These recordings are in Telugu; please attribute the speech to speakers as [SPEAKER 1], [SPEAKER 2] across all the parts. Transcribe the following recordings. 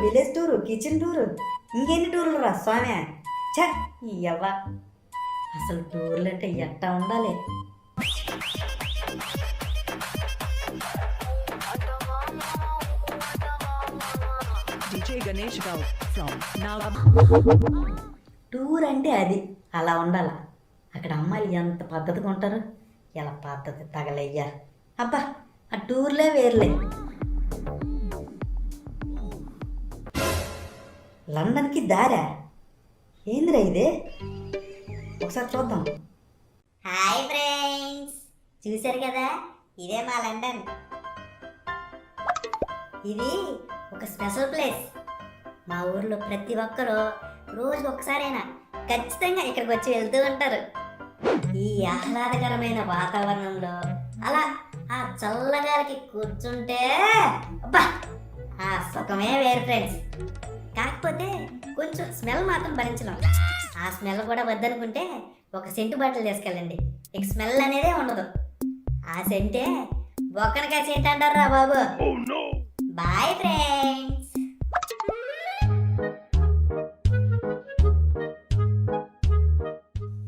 [SPEAKER 1] విలేజ్ టూరు, కిచెన్ టూరు, ఇంకెన్ని టూర్లు రా స్వామి. ఛ ఇవ్వ, అసలు టూర్లు అంటే ఎట్టా ఉండాలి.
[SPEAKER 2] DJ Ganesh Rao from Nava.
[SPEAKER 1] Tour అంటే అది అలా ఉండాల. అక్కడ అమ్మాయిలు ఎంత పద్ధతిగా ఉంటారు, ఎలా పద్ధతి తగలయ్యా. అబ్బా ఆ టూర్లే వేర్లే. లండన్కి దారా ఏందిరా ఇదే, ఒకసారి చూద్దాం.
[SPEAKER 3] హాయ్ ఫ్రెండ్స్, చూశారు కదా, ఇదే మా లండన్. ఇది ఒక స్పెషల్ ప్లేస్. మా ఊర్లో ప్రతి ఒక్కరూ రోజుకి ఒకసారైనా ఖచ్చితంగా ఇక్కడికి వచ్చి వెళ్తూ ఉంటారు. ఈ ఆహ్లాదకరమైన వాతావరణంలో అలా ఆ చల్లగాలికి కూర్చుంటే అబ్బా ఆ సుఖమే వేరు ఫ్రెండ్స్. కాకపోతే కొంచెం స్మెల్ మాత్రం భరించలేం. ఆ స్మెల్ కూడా వద్దనుకుంటే ఒక సెంటు బాటిల్ తీసుకెళ్ళండి, ఇక స్మెల్ అనేదే ఉండదు. ఆ సెంటే బొక్కనకాయ సెంట్ అంటారా బాబు. Bye friends.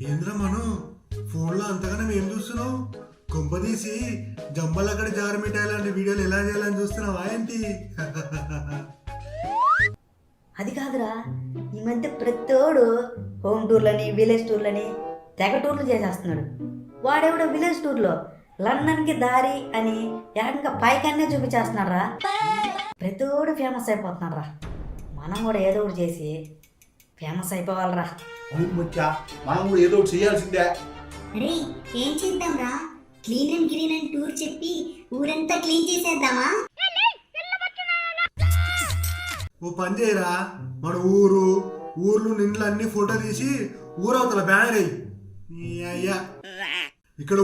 [SPEAKER 4] ఏంద్రా మను, ఫోన్లో అంతగానే ఏం చూస్తున్నావు? కొంపదీసి జంబలక్కడ జారమిఠాయి లాంటి వీడియోలు ఎలా చేయాలని చూస్తున్నావా ఏంటి?
[SPEAKER 1] అది కాదురా, ఈ మధ్య ప్రతోడు హోమ్ టూర్లని, విలేజ్ టూర్లని, తెగ టూర్లు చేసేస్తున్నాడు. వాడెవడో విలేజ్ టూర్లో లండన్కి దారి అని ఏకంగా పైకన్నే చూపించేస్తున్నాడు రా. ప్రతోడు ఫేమస్ అయిపోతున్నాడు రా. మనం కూడా ఏదో ఒకటి చేసి ఫేమస్ అయిపోవాలరా.
[SPEAKER 5] అవును మచ్చా, మనం కూడా ఏదో ఒకటి చేయాల్సిందే.
[SPEAKER 3] అరే ఏం చేద్దాం రా, clean and green and tour చెప్పి ఊరంతా క్లీన్ చేసేద్దామా?
[SPEAKER 4] ఓ పని చేయరా, మన ఊర్లు నిండ్లు అన్ని ఫోటో తీసి ఊరవతల బ్యానర్ అయ్యి అయ్యా, ఇక్కడ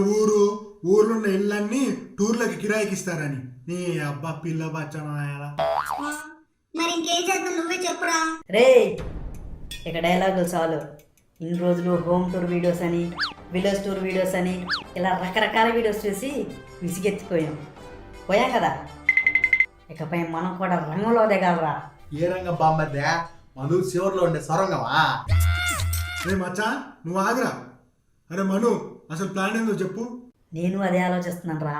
[SPEAKER 4] ఊర్లున్న ఇళ్ళన్నీ టూర్లకి కిరాయికి ఇస్తారని. నీ అబ్బా పిల్ల బచ్చనా.
[SPEAKER 3] మరి ఇంకేం చేద్దాం, నువ్వే చెప్పురా.
[SPEAKER 1] రే ఇక డైలాగులు చాలు. ఇన్ని రోజులు హోమ్ టూర్ వీడియోస్ అని, విలేజ్ టూర్ వీడియోస్ అని ఇలా రకరకాల వీడియోస్ చూసి విసిగెత్తిపోయాం కదా. ఇకపై మనం కూడా రంగంలో దిగాలరా.
[SPEAKER 5] ఏ రంగం బామ్మద్దే? మను చివరిలో ఉండే సొరంగమా?
[SPEAKER 4] రే మచ్చా, నువ్వు ఆగురా. అరే మను, అసలు ప్లాన్ ఏందో చెప్పు.
[SPEAKER 1] నేను అదే ఆలోచిస్తున్నాను రా.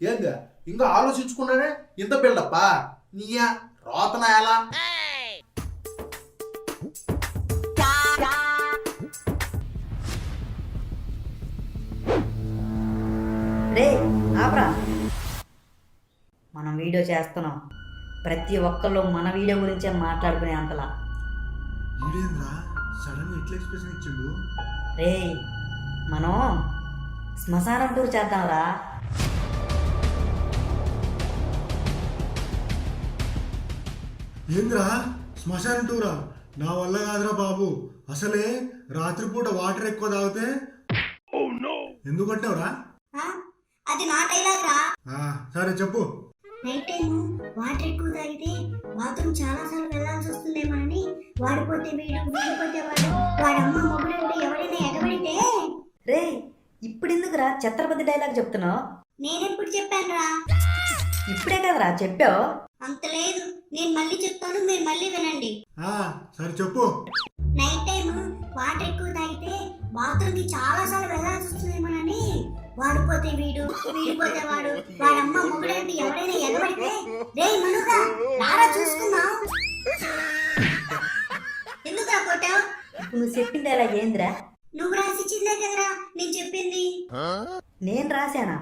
[SPEAKER 5] ఏంది ఇంకా ఆలోచించుకున్నానే ఇంత బిల్డప్పా? నీయా రోతనా ఎలా?
[SPEAKER 1] రే ఆపరా, మనం వీడియో చేస్తున్నాం, ప్రతి ఒక్కళ్ళు మన వీడియో గురించే మాట్లాడుకునే అంతలా.
[SPEAKER 4] ఈడేంద్రా సడన్ ఎట్లా ఎక్స్ప్రెషన్ ఇచ్చిండు?
[SPEAKER 1] రే మనం శ్మశానం టూర్ చేద్దాంరా.
[SPEAKER 4] ఏంద్రా శ్మశాన టూరా? నా వల్ల కాదురా బాబు. అసలే రాత్రిపూట వాటర్ ఎక్కువ తాగితే ఎందుకంటావురా?
[SPEAKER 3] అది నా డైలాగ్ రా.
[SPEAKER 4] సరే చెప్పు.
[SPEAKER 3] నైట్ టైం వాటర్ ఎక్కువ తాగితే బాత్రూమ్ చాలా సార్లు వెళ్ళాల్సి వస్తుందేమోనని, వాడిపోతే వీడిపోతే వాడమ్మ మొగుడంటే ఎవరైనా ఎగబడితే.
[SPEAKER 1] రే ఇప్పుడు ఎందుకురా ఛత్రపతి డైలాగ్ చెప్తున్నావు?
[SPEAKER 3] నేనెప్పుడు చెప్పాను రా?
[SPEAKER 1] ఇప్పుడే కదరా చెప్పావు.
[SPEAKER 3] అంత లేదు, నేను మళ్ళీ చెప్తాను, మీరు మళ్ళీ వినండి.
[SPEAKER 4] సరే చెప్పు.
[SPEAKER 3] నైట్ టైం వాటర్ ఎక్కువ తాగితే బాత్రూమ్ కి చాలా సార్లు వెళ్ళాల్సి వస్తుందేమోనని, వాడిపోతే వీడిపోతే వాడమ్మ మొగుడంటే ఎవరైనా ఎగబడితే, రే మనుగా రారా చూసుకుందాం. ఎందుకు కొట్టావు?
[SPEAKER 1] ఇప్పుడు నువ్వు చెప్పింది అలా ఏందిరా?
[SPEAKER 3] నువ్వు రాసిచ్చిందే కదరా నేను చెప్పింది.
[SPEAKER 1] నేను రాశానా?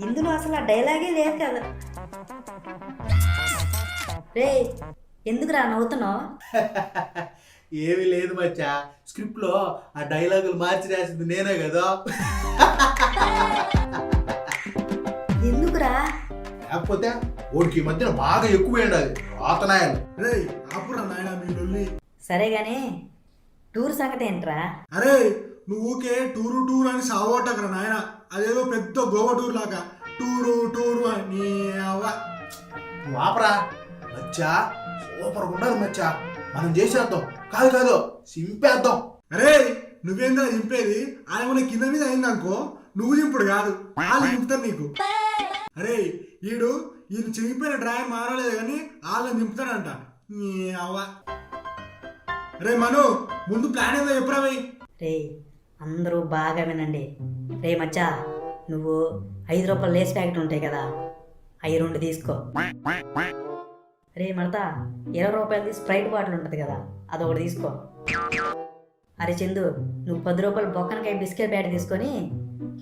[SPEAKER 1] ఇందులో అసలు ఆ డైలాగే లేదు కదా. రే ఎందుకురా నవ్వుతున్నావు?
[SPEAKER 5] ఏమీ లేదు మచ్చా, స్క్రిప్ట్ లో ఆ డైలాగులు మార్చి రాసింది నేనే కదా.
[SPEAKER 1] ఎందుకురా?
[SPEAKER 5] లేకపోతే ఓడికి మధ్యన బాగా ఎక్కువ ఉండాలి రోతనాయాలు.
[SPEAKER 4] రే ఆపురా నాయనా మీ లొల్లి.
[SPEAKER 1] సరే గానీ టూర్ సంగతి ఏంట్రా?
[SPEAKER 4] అరే నువ్వు ఊకే టూరు అని సావోటకరా నాయన. అదేదో పెద్ద గోవా టూర్ లాగా టూరు అని.
[SPEAKER 5] నువ్వు ఆపరా మచ్చా, సూపర్ ఉండాలి మచ్చా. మనం చేసేద్దాం, కాదు సింపేద్దాం.
[SPEAKER 4] అరే నువ్వేంద్రా చింపేది? ఆయన కింద మీద అయిందనుకో, నువ్వు దింపుడు కాదు వాళ్ళు దింపుతారు నీకు. అరే ఈడు ఈయన చిరిగిపోయిన డ్రాయర్ మారలేదు కానీ వాళ్ళని దింపుతాడంట. నీ అవ్వ. రే మను ముందు ప్లాన్ ఏదో ఎప్పుడా పోయి.
[SPEAKER 1] రే అందరూ బాగా వినండి. రే మచ్చా నువ్వు 5 రూపాయల లేస్ ప్యాకెట్ ఉంటాయి కదా, అవి 2 తీసుకో. రే మడతా 20 రూపాయలది స్ప్రైట్ బాటిల్ ఉంటుంది కదా, అదొకటి తీసుకో. అరే చందు నువ్వు 10 రూపాయల బొక్కనకాయ బిస్కెట్ ప్యాకెట్ తీసుకొని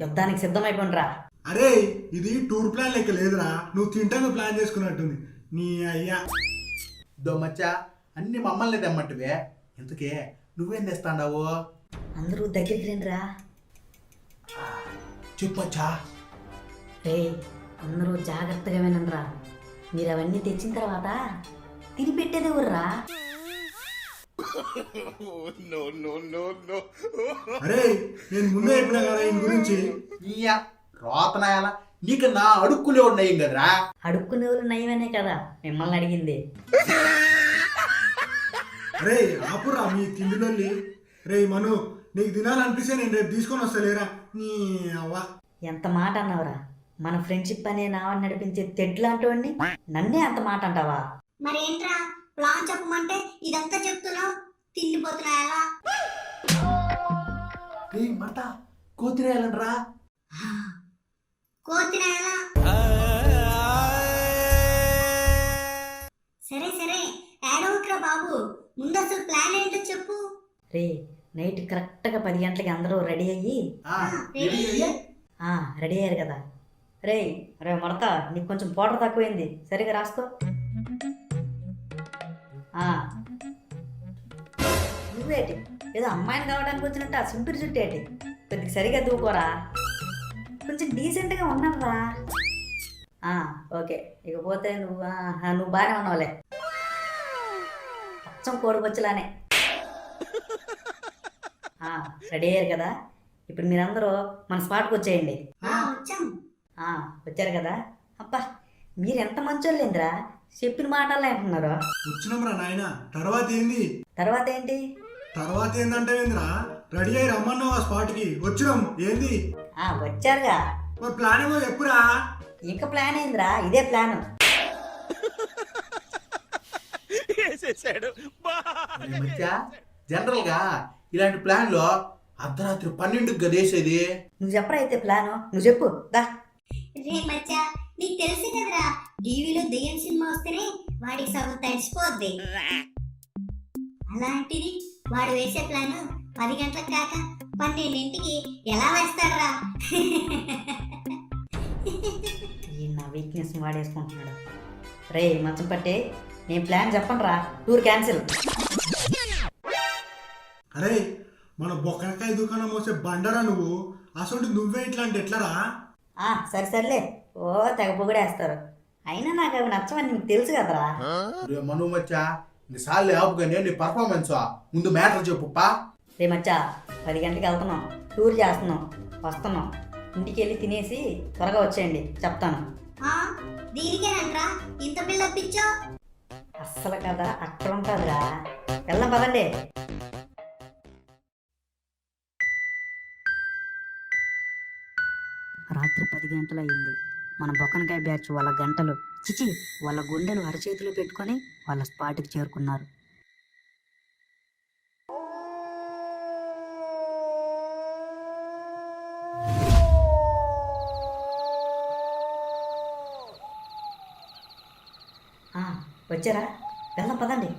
[SPEAKER 1] యుద్ధానికి సిద్ధమైపోండిరా.
[SPEAKER 4] అరే ఇది టూర్ ప్లాన్ లెక్క లేదురా, నువ్వు తింటాను ప్లాన్ చేసుకున్నట్టుంది. నీ అయ్యా
[SPEAKER 5] దో మచ్చా అన్ని మమ్మల్ని తెమ్మంటివే, ఇంతకే నువ్వేం తెస్తాండావు?
[SPEAKER 1] అందరూ దగ్గరికి రండిరా.
[SPEAKER 5] చెప్పచ్చా.
[SPEAKER 1] రే అందరూ జాగ్రత్తగా వినండిరా. మీరు అవన్నీ తెచ్చిన తర్వాత తిని పెట్టేది ఎవర్రా?
[SPEAKER 4] అరే నేను ముందే చెప్పినా కదా ఈయన గురించి.
[SPEAKER 5] నీయా రోతనాయాల నీకు నా అడుక్కునే ఉన్నాయి కదరా.
[SPEAKER 1] అడుక్కునే వాళ్ళు నయమనే కదా మిమ్మల్ని అడిగింది.
[SPEAKER 4] అరే ఆపురా మీ తిండినోళ్ళి. రే మను నీకు తినాలనిపిస్తే నేను రేపు తీసుకొని వస్తలేరా. నీ అవ్వ.
[SPEAKER 1] ఎంత మాట అన్నావురా? మన ఫ్రెండ్షిప్ అనే నావని నడిపించే తెడ్లాంటి వాడిని నన్నే అంత మాట అంటావా?
[SPEAKER 3] మరేంట్రా ప్లాన్ చెప్పమంటే ఇదంతా చెప్తున్నావు, తిండిపోతున్నా ఎలా?
[SPEAKER 5] రే మాట కోతిరేయాలనరా.
[SPEAKER 3] కోతినా ఎలా? సరే సరే ఏడవకురా బాబు, ముందు అసలు ప్లాన్ ఏంటో చెప్పు.
[SPEAKER 1] రే నైట్ కరెక్ట్గా 10 గంటలకి అందరూ రెడీ అయ్యి రెడీ అయ్యారు కదా. రే రే మడతా నీకు కొంచెం పౌడర్ తక్కువైంది, సరిగా రాసుకో. నువ్వేటి ఏదో అమ్మాయిని కావడానికి వచ్చినట్టు ఆ సింపిరి చుట్టూ ఏంటి? కొద్దిగా సరిగా దూకోరా, కొంచెం డీసెంట్గా ఉన్నారా. ఓకే ఇకపోతే నువ్వు బాగానే ఉన్నావులే, అచ్చం కోడిపొచ్చలానే. రెడీ అయ్యారు కదా, ఇప్పుడు మీరందరూ మన స్పాట్కి వచ్చేయండి.
[SPEAKER 3] వచ్చాం.
[SPEAKER 1] వచ్చారు కదా. అబ్బా మీరు ఎంత మంచోళ్ళేంద్రా, చెప్పిన మాటల్లో అంటున్నారు.
[SPEAKER 4] వచ్చినాంరా నాయన. తర్వాత ఏంది?
[SPEAKER 1] తర్వాత ఏంటి?
[SPEAKER 4] తర్వాత ఏందంటే ఏందిరా, రెడీ అయ్యి రమ్మన్నావు ఆ స్పాట్కి, వచ్చినాం. ఏంది
[SPEAKER 1] వచ్చారుగా,
[SPEAKER 4] మరి ప్లాన్ ఏమో చెప్పురా.
[SPEAKER 1] ఇంకా ప్లాన్ ఏందిరా, ఇదే ప్లాన్.
[SPEAKER 5] మచ్చా జనరల్ గా ఇలాంటి ప్లాన్ లో అర్ధరాత్రి 12కి గదేసేది.
[SPEAKER 1] నువ్వు చెప్పరా అయితే ప్లాను, నువ్వు చెప్పు దా.
[SPEAKER 3] రే మచ్చా నీకు తెలుసు కదరా, టీవీలో దెయ్యం సినిమా వస్తేనే వాడికి సగం తడిసిపోద్ది. అలాంటిది వాడు వేసే ప్లాన్ 10 గంటలకు కాక 12ంటికి ఎలా వేస్తాడరా?
[SPEAKER 1] ఈ నా వీక్నెస్ వాడేసుకుంటున్నాడు. రే మంచం పట్టి నేను ప్లాన్ చెప్పను రా, టూర్ క్యాన్సిల్.
[SPEAKER 4] అరే మన బొక్కనకాయ దుకాణం మోసే బండరా నువ్వు, అసలు నువ్వే ఇట్లా అంటే ఎట్లరా?
[SPEAKER 1] సరే సర్లే, ఓ తెగ పొగిడేస్తారు. అయినా నాకు అవి నచ్చవని నీకు తెలుసు కదరా.
[SPEAKER 5] మను మచ్చా సార్లు ఆపుగానే నీ పర్ఫార్మెన్స్ ముందు మ్యాటర్ చెప్పుప్పా.
[SPEAKER 1] రే మచ్చా 10 గంటలకు వెళ్తున్నాం, టూర్ చేస్తున్నాం, వస్తున్నాం. ఇంటికి వెళ్ళి తినేసి త్వరగా వచ్చేయండి, చెప్తాను.
[SPEAKER 3] దీనికేనంట్రా ఇంత బిల్డప్ ఇచ్చావు?
[SPEAKER 1] అస్సలు కదా అక్కడ ఉంటుందిరా, వెళ్దాం పదండి. రాత్రి 10 గంటలు అయింది. మన బొక్కనకాయ బ్యాచ్ వాళ్ళ గంటలు చిచి వాళ్ళ గుండెలు అరచేతిలో పెట్టుకొని వాళ్ళ స్పాట్కి చేరుకున్నారు. వచ్చారా, వెళ్దాం పదండి.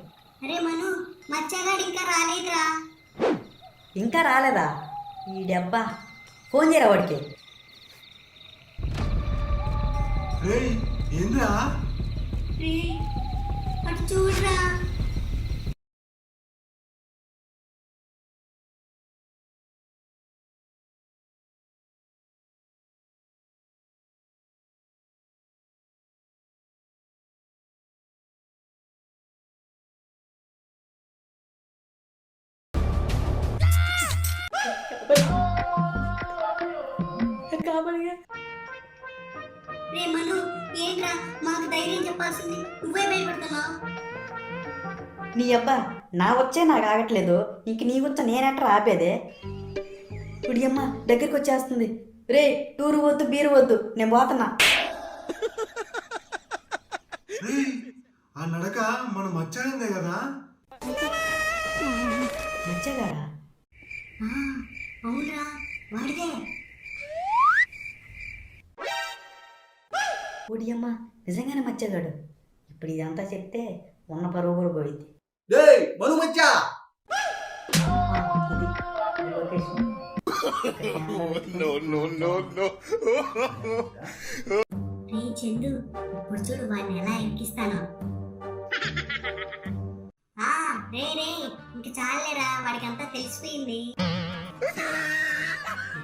[SPEAKER 3] అరే మను మచ్చగాడు ఇంకా రాలేదురా.
[SPEAKER 1] ఇంకా రాలేదా? ఈ డబ్బా ఫోన్ చేయరా వాడికి.
[SPEAKER 4] ఏంద్రా
[SPEAKER 3] అటు చూడరా. రే మను ఏంట్రా మాకు ధైర్యం చెప్పాల్సింది, నువ్వే భయపడుతున్నావు.
[SPEAKER 1] నీ అబ్బా నా వచ్చే నాకు ఆగట్లేదు, ఇంక నీ వచ్చా నేనెట్రా ఆపేదే. ఇప్పుడు అమ్మ దగ్గరికి వచ్చేస్తుంది, రే టూరు వద్దు బీరు వద్దు నేను పోతున్నా.
[SPEAKER 4] రేయ్, ఆ నడక మన మచ్చాయిందే కదా.
[SPEAKER 1] మచ్చగాడా?
[SPEAKER 3] ఆ, అవునరా వాడిదే.
[SPEAKER 1] ఓడి అమ్మ, నిజంగానే మచ్చగాడు. ఇప్పుడు ఇదంతా చెప్తే ఉన్న పరువు కూడా పోయింది.
[SPEAKER 5] డేయ్ మను మచ్చా,
[SPEAKER 1] ఇది లొకేషన్.
[SPEAKER 3] రే చందు, ఇప్పుడు చూడు వాడిని ఎలా ఎక్కిస్తాను. రే రే, ఇంక చాలేరా, వాడికి అంతా తెలిసిపోయింది.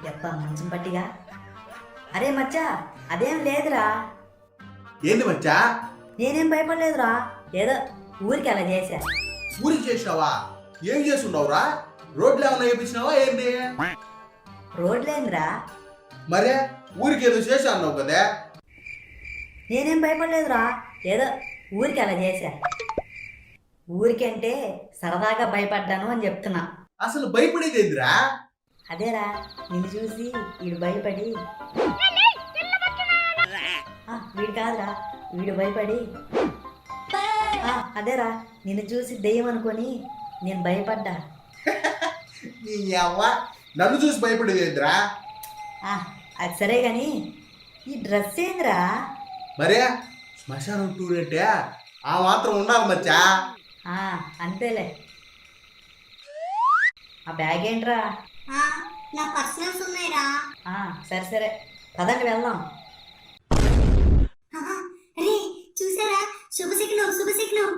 [SPEAKER 1] దెబ్బ మంచం పట్టిగా. అరే మచ్చా, అదేం లేదురా.
[SPEAKER 5] ఏంది మచ్చా?
[SPEAKER 1] నేనేం భయపడలేదురా, ఏదో ఊరికి అలా చేశా.
[SPEAKER 5] ఊరికి చేసినావా? ఏం చేస్తున్నావురా? రోడ్లు ఏమన్నా వేయించినావా ఏంది?
[SPEAKER 1] రోడ్లేందిరా?
[SPEAKER 5] మరే ఊరికి ఏదో చేసా అన్నావు కదా.
[SPEAKER 1] నేనేం భయపడలేదురా, ఏదో ఊరికి అలా చేశా. ఊరికంటే సరదాగా భయపడ్డాను అని చెప్తున్నా.
[SPEAKER 5] అసలు భయపడేది ఏందిరా?
[SPEAKER 1] అదేరా, నిన్ను చూసి వీడు భయపడి, వీడు కాదురా, వీడు భయపడి, అదేరా నిన్ను చూసి దెయ్యం అనుకొని నేను భయపడ్డా.
[SPEAKER 5] నీ అవ్వ నన్ను చూసి భయపడేది ఏందిరా?
[SPEAKER 1] అది సరే గాని ఈ డ్రెస్ ఏందిరా?
[SPEAKER 5] మరే శ్మశానం టూర్ అంటే ఆ మాత్రం ఉండాలి మచ్చా.
[SPEAKER 1] అంతేలే. ఆ బ్యాగ్ ఏంట్రా?
[SPEAKER 3] నా పర్సనల్స్ ఉన్నాయిరా.
[SPEAKER 1] సరే సరే, పదండి వెళ్దాం.
[SPEAKER 3] రే చూసారా, శుభశిగ్నం శుభశిగ్నం.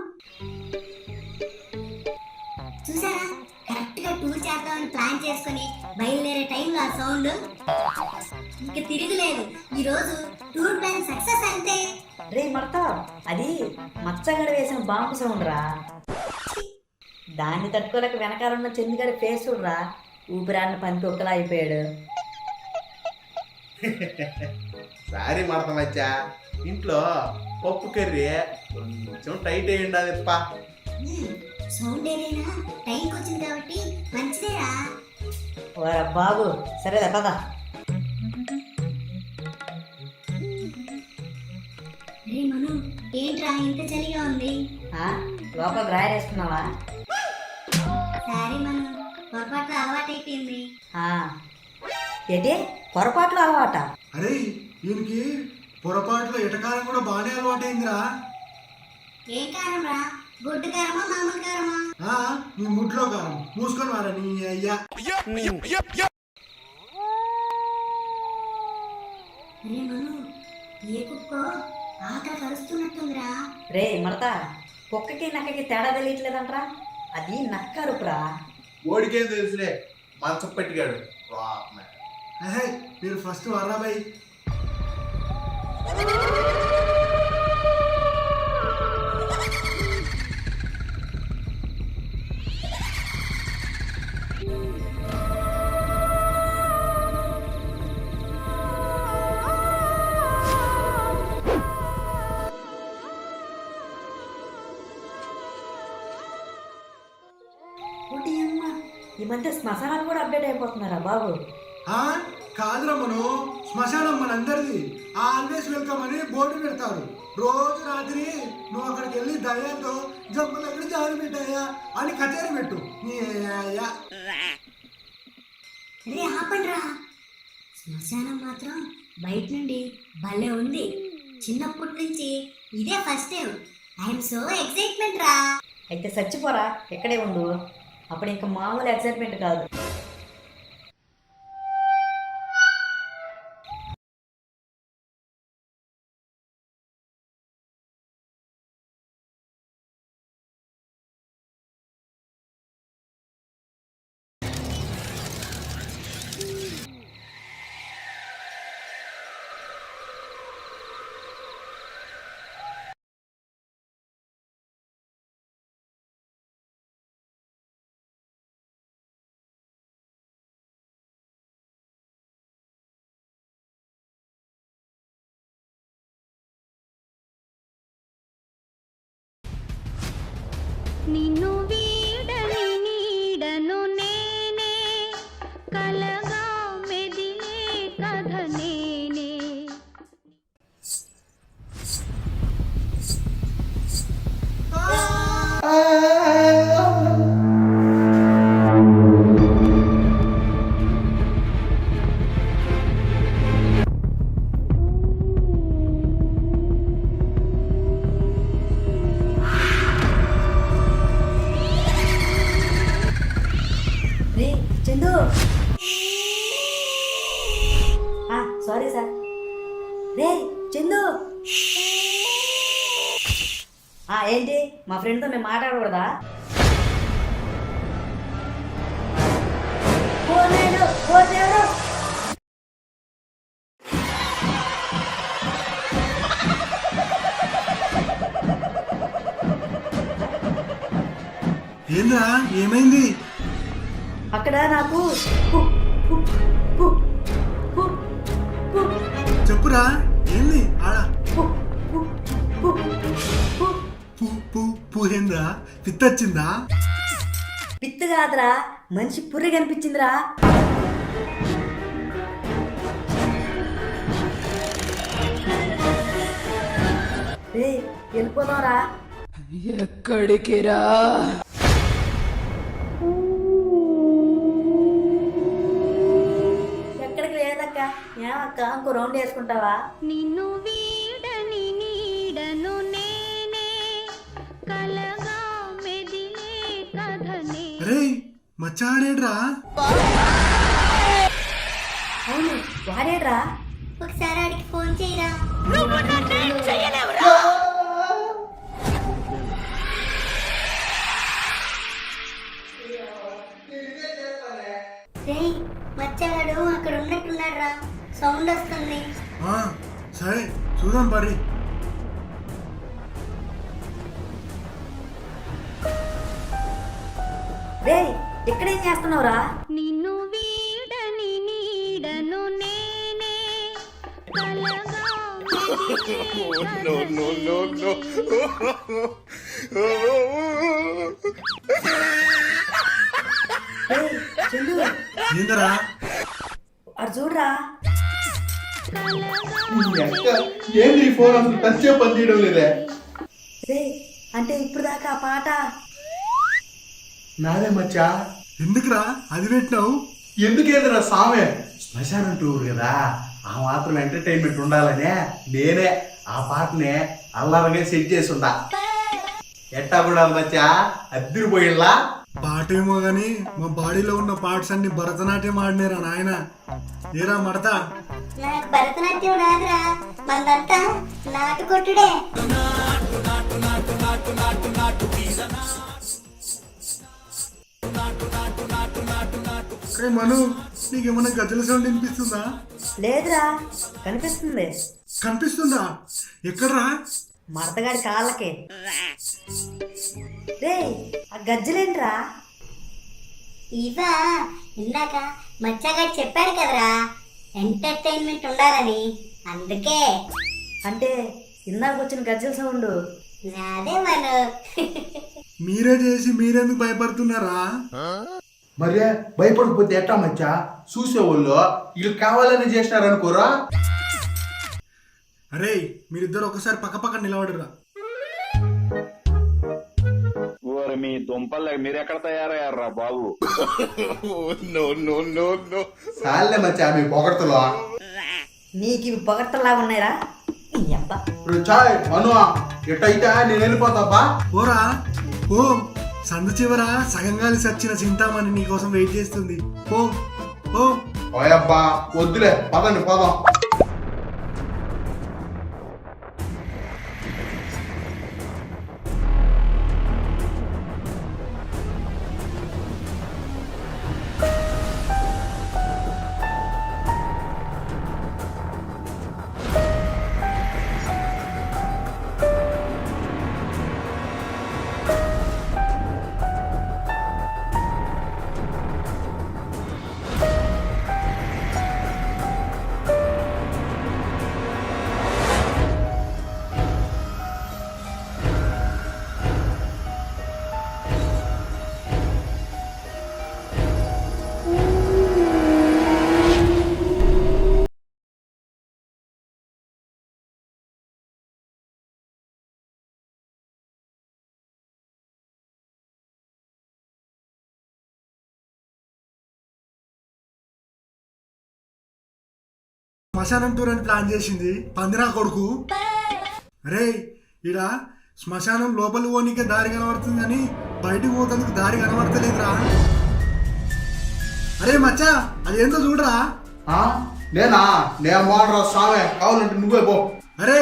[SPEAKER 3] చూసారా, కరెక్ట్ గా టూర్ చేద్దామని ప్లాన్ చేసుకుని బయలుదేరే టైంలో ఆ సౌండ్. ఇంక తిరుగులేదు, ఈ రోజు టూర్ ప్లాన్ సక్సెస్ అంతే.
[SPEAKER 1] రే మడతా, అది మచ్చగడ వేసిన బాంబు సౌండ్ రా. దాన్ని తట్టుకోలేక వెనకాలన్న చందిగడి ఫేస్ చూడరా, ఊపిరాన్న పని తొక్కలా అయిపోయాడు.
[SPEAKER 5] సారీ మడత మచ్చా, ఇంట్లో పప్పు కర్రీ కొంచెం టైట్ అయ్యి ఉండాలిప్ప.
[SPEAKER 3] సౌండ్ ఏదైనా టైంకి వచ్చింది కాబట్టి మంచిదేరా.
[SPEAKER 1] ఓరా బాబు, సరేదా పద.
[SPEAKER 3] రే మను, ఏంట్రా ఇంత చలిగా ఉంది?
[SPEAKER 1] లోపల డ్రాయర్ వేసుకున్నావా?
[SPEAKER 3] సారీ మను, పొరపాటు అలవాటైపోయింది.
[SPEAKER 1] ఏంటి పొరపాట్లు అలవాట?
[SPEAKER 4] అరే ఈయనకి పొరపాట్లో ఎటకారం కూడా బాగానే అలవాటైందిరా.
[SPEAKER 3] ఏ కారం రా? గుడ్డు కారమా మామూలు కారమా?
[SPEAKER 4] నీ ముడ్లో కారం మూసుకొని వారా నీ అయ్యా.
[SPEAKER 3] రే మను, ఏ కుక్కో ఆకలి కరుస్తున్నట్టుందిరా.
[SPEAKER 1] రే మడతా, కుక్కకి నక్కకి తేడా తెలియట్లేదంట్రా. అది నక్క అరుపురా.
[SPEAKER 5] ఓడికేం తెలుసులే, మంచం పట్టిగాడు.
[SPEAKER 4] మీరు ఫస్ట్ వర్రా బై.
[SPEAKER 1] ఈ మధ్య శ్మశానాలు కూడా అప్డేట్ అయిపోతున్నారా బాబు?
[SPEAKER 4] కాదురా మనం, శ్మశానం మనందరిది. ఆల్వేస్ వెల్కమ్ అని బోర్డు పెడతారు. రోజు రాత్రి నువ్వు అక్కడికి వెళ్ళి దయ్యాలతో జబ్బు దగ్గర జారి పెట్టాయా అని కచేరి పెట్టు.
[SPEAKER 3] రే ఆపండ్రా, శ్మశానం మాత్రం బయట నుండి భలే ఉంది. చిన్నప్పటి నుంచి ఇదే first time. I'm so excitement రా.
[SPEAKER 1] అయితే చచ్చిపోరా, ఇక్కడే ఉండు. అప్పుడు ఇంకా మామూలు ఎక్సైట్మెంట్ కాదు.
[SPEAKER 6] నిన్ను వీడని నీడను నేనే కలగా మెదిలే కథ
[SPEAKER 1] చందు సారీ సార్. రే చందు ఏంటి మా ఫ్రెండ్తో మేము మాట్లాడకూడదా? ఓ నాయనో, ఓ దేవుడు.
[SPEAKER 4] ఏంద్రా ఏమైంది?
[SPEAKER 1] అక్కడ నాకు పు- పు- పు- పు- పు-
[SPEAKER 4] చెప్పురా ఏంది ఆడ?
[SPEAKER 1] పు- పు- పు- పు-
[SPEAKER 4] పూ పూ పూహేంద్రా పిత్తొచ్చిందా?
[SPEAKER 1] పిత్తు కాదురా, మనిషి పుర్రె కనిపించిందిరా. రే వెళ్ళిపోదాంరా.
[SPEAKER 2] ఎక్కడికిరా?
[SPEAKER 1] ఎక్కడికి లేదక్క. ఏమక్క ఇంకో రౌండ్ వేసుకుంటావా?
[SPEAKER 6] నిన్ను వీడని నీడను నేనే కలగా మెదిలే కథనే
[SPEAKER 4] అరే మచ్చాడేడ్రా?
[SPEAKER 1] అవును వాడేడ్రా.
[SPEAKER 3] ఒకసారి ఆడికి ఫోన్ చేయరా. రేయ్ మచ్చాడు అక్కడ ఉన్నట్టున్నాడు రా, సౌండ్ వస్తుంది.
[SPEAKER 4] సరే చూద్దాం పర్రి.
[SPEAKER 1] రే ఇక్కడేం చేస్తున్నావురా?
[SPEAKER 6] నిన్ను వీడని నీడను నేనే కలగా
[SPEAKER 1] రే చందు
[SPEAKER 4] ఏందరా?
[SPEAKER 1] అటు చూడరా.
[SPEAKER 5] ఏంది ఈ ఫోన్ అసలు టచ్ పని చేయడం లేదే?
[SPEAKER 1] రే అంటే ఇప్పుడు దాకా ఆ పాట
[SPEAKER 5] నాదే మచ్చా.
[SPEAKER 4] ఎందుకురా అది పెట్టినావు?
[SPEAKER 5] ఎందుకేదిరా సామె? శ్మశానం టూర్ కదా, ఆ మాత్రం ఎంటర్టైన్మెంట్ ఉండాలనే నేనే ఆ పాటనే అల్లారగా సెట్ చేసి ఉండా. ఎట్టా కూడా మచ్చా అద్దరిపోయిల్లా.
[SPEAKER 4] పాట ఏమో గాని మా బాడీలో ఉన్న పార్ట్స్ అన్ని భరతనాట్యం ఆడినారా నాయన. ఏరా మడతా?
[SPEAKER 3] నాకు భరతనాట్యం రాదురా, మందంతా నాటు కొట్టుడే.
[SPEAKER 4] అరే మను నీకేమన్నా గజల సౌండ్ వినిపిస్తుందా?
[SPEAKER 1] లేదురా, కనిపిస్తుంది.
[SPEAKER 4] కనిపిస్తుందా? ఎక్కడ్రా?
[SPEAKER 1] మడతగాడి కాళ్ళకి. రే ఆ గజ్జలేంట్రా?
[SPEAKER 3] ఇవా ఇందాక మచ్చాగాడు చెప్పాడు కదరా ఎంటర్టైన్మెంట్ ఉండాలని, అందుకే.
[SPEAKER 1] అంటే ఇందాక వచ్చిన గజ్జల సౌండ్.
[SPEAKER 3] నాదే మను.
[SPEAKER 4] మీరే చేసి మీరెందుకు భయపడుతున్నారా?
[SPEAKER 5] మరే భయపడిపోతే ఎట్టా మచ్చా? చూసేవాళ్ళు వీళ్ళు కావాలని చేసినారనుకోరా.
[SPEAKER 4] అరే మీరిద్దరు ఒకసారి పక్క పక్క నిలబడరా.
[SPEAKER 7] ఓరి మీ దుంపలు మీరెక్కడ తయారయ్యారా బాబు?
[SPEAKER 5] సాలే మచ్చా మీ పొగడతలో.
[SPEAKER 1] నీకు ఇవి పొగట్టలాగా ఉన్నాయిరా. ఈ అబ్బా
[SPEAKER 5] చాయ్ మను ఎట్టయితే నేను వెళ్ళిపోతాబ్బా.
[SPEAKER 4] పోరా ఓ సందు చివర సగంగాలి సచ్చిన చింతామణి నీకోసం వెయిట్ చేస్తుంది. పో ఓ.
[SPEAKER 5] ఓయబ్బా వద్దులే, పదండి పదం.
[SPEAKER 4] శ్మశానం టూర్ అని ప్లాన్ చేసింది పందిరా కొడుకు. అరే ఇడ శ్మశానం లోపలి పోనీకే దారి కనబడుతుంది కానీ బయటకు పోతందుకు దారి కనబడతలేదురా. అరే మచ్చా అదేంతో చూడరా.
[SPEAKER 5] ఆ? నేనా నేను మోడరా స్వామి, కావాలంటే నువ్వే పో.
[SPEAKER 4] అరే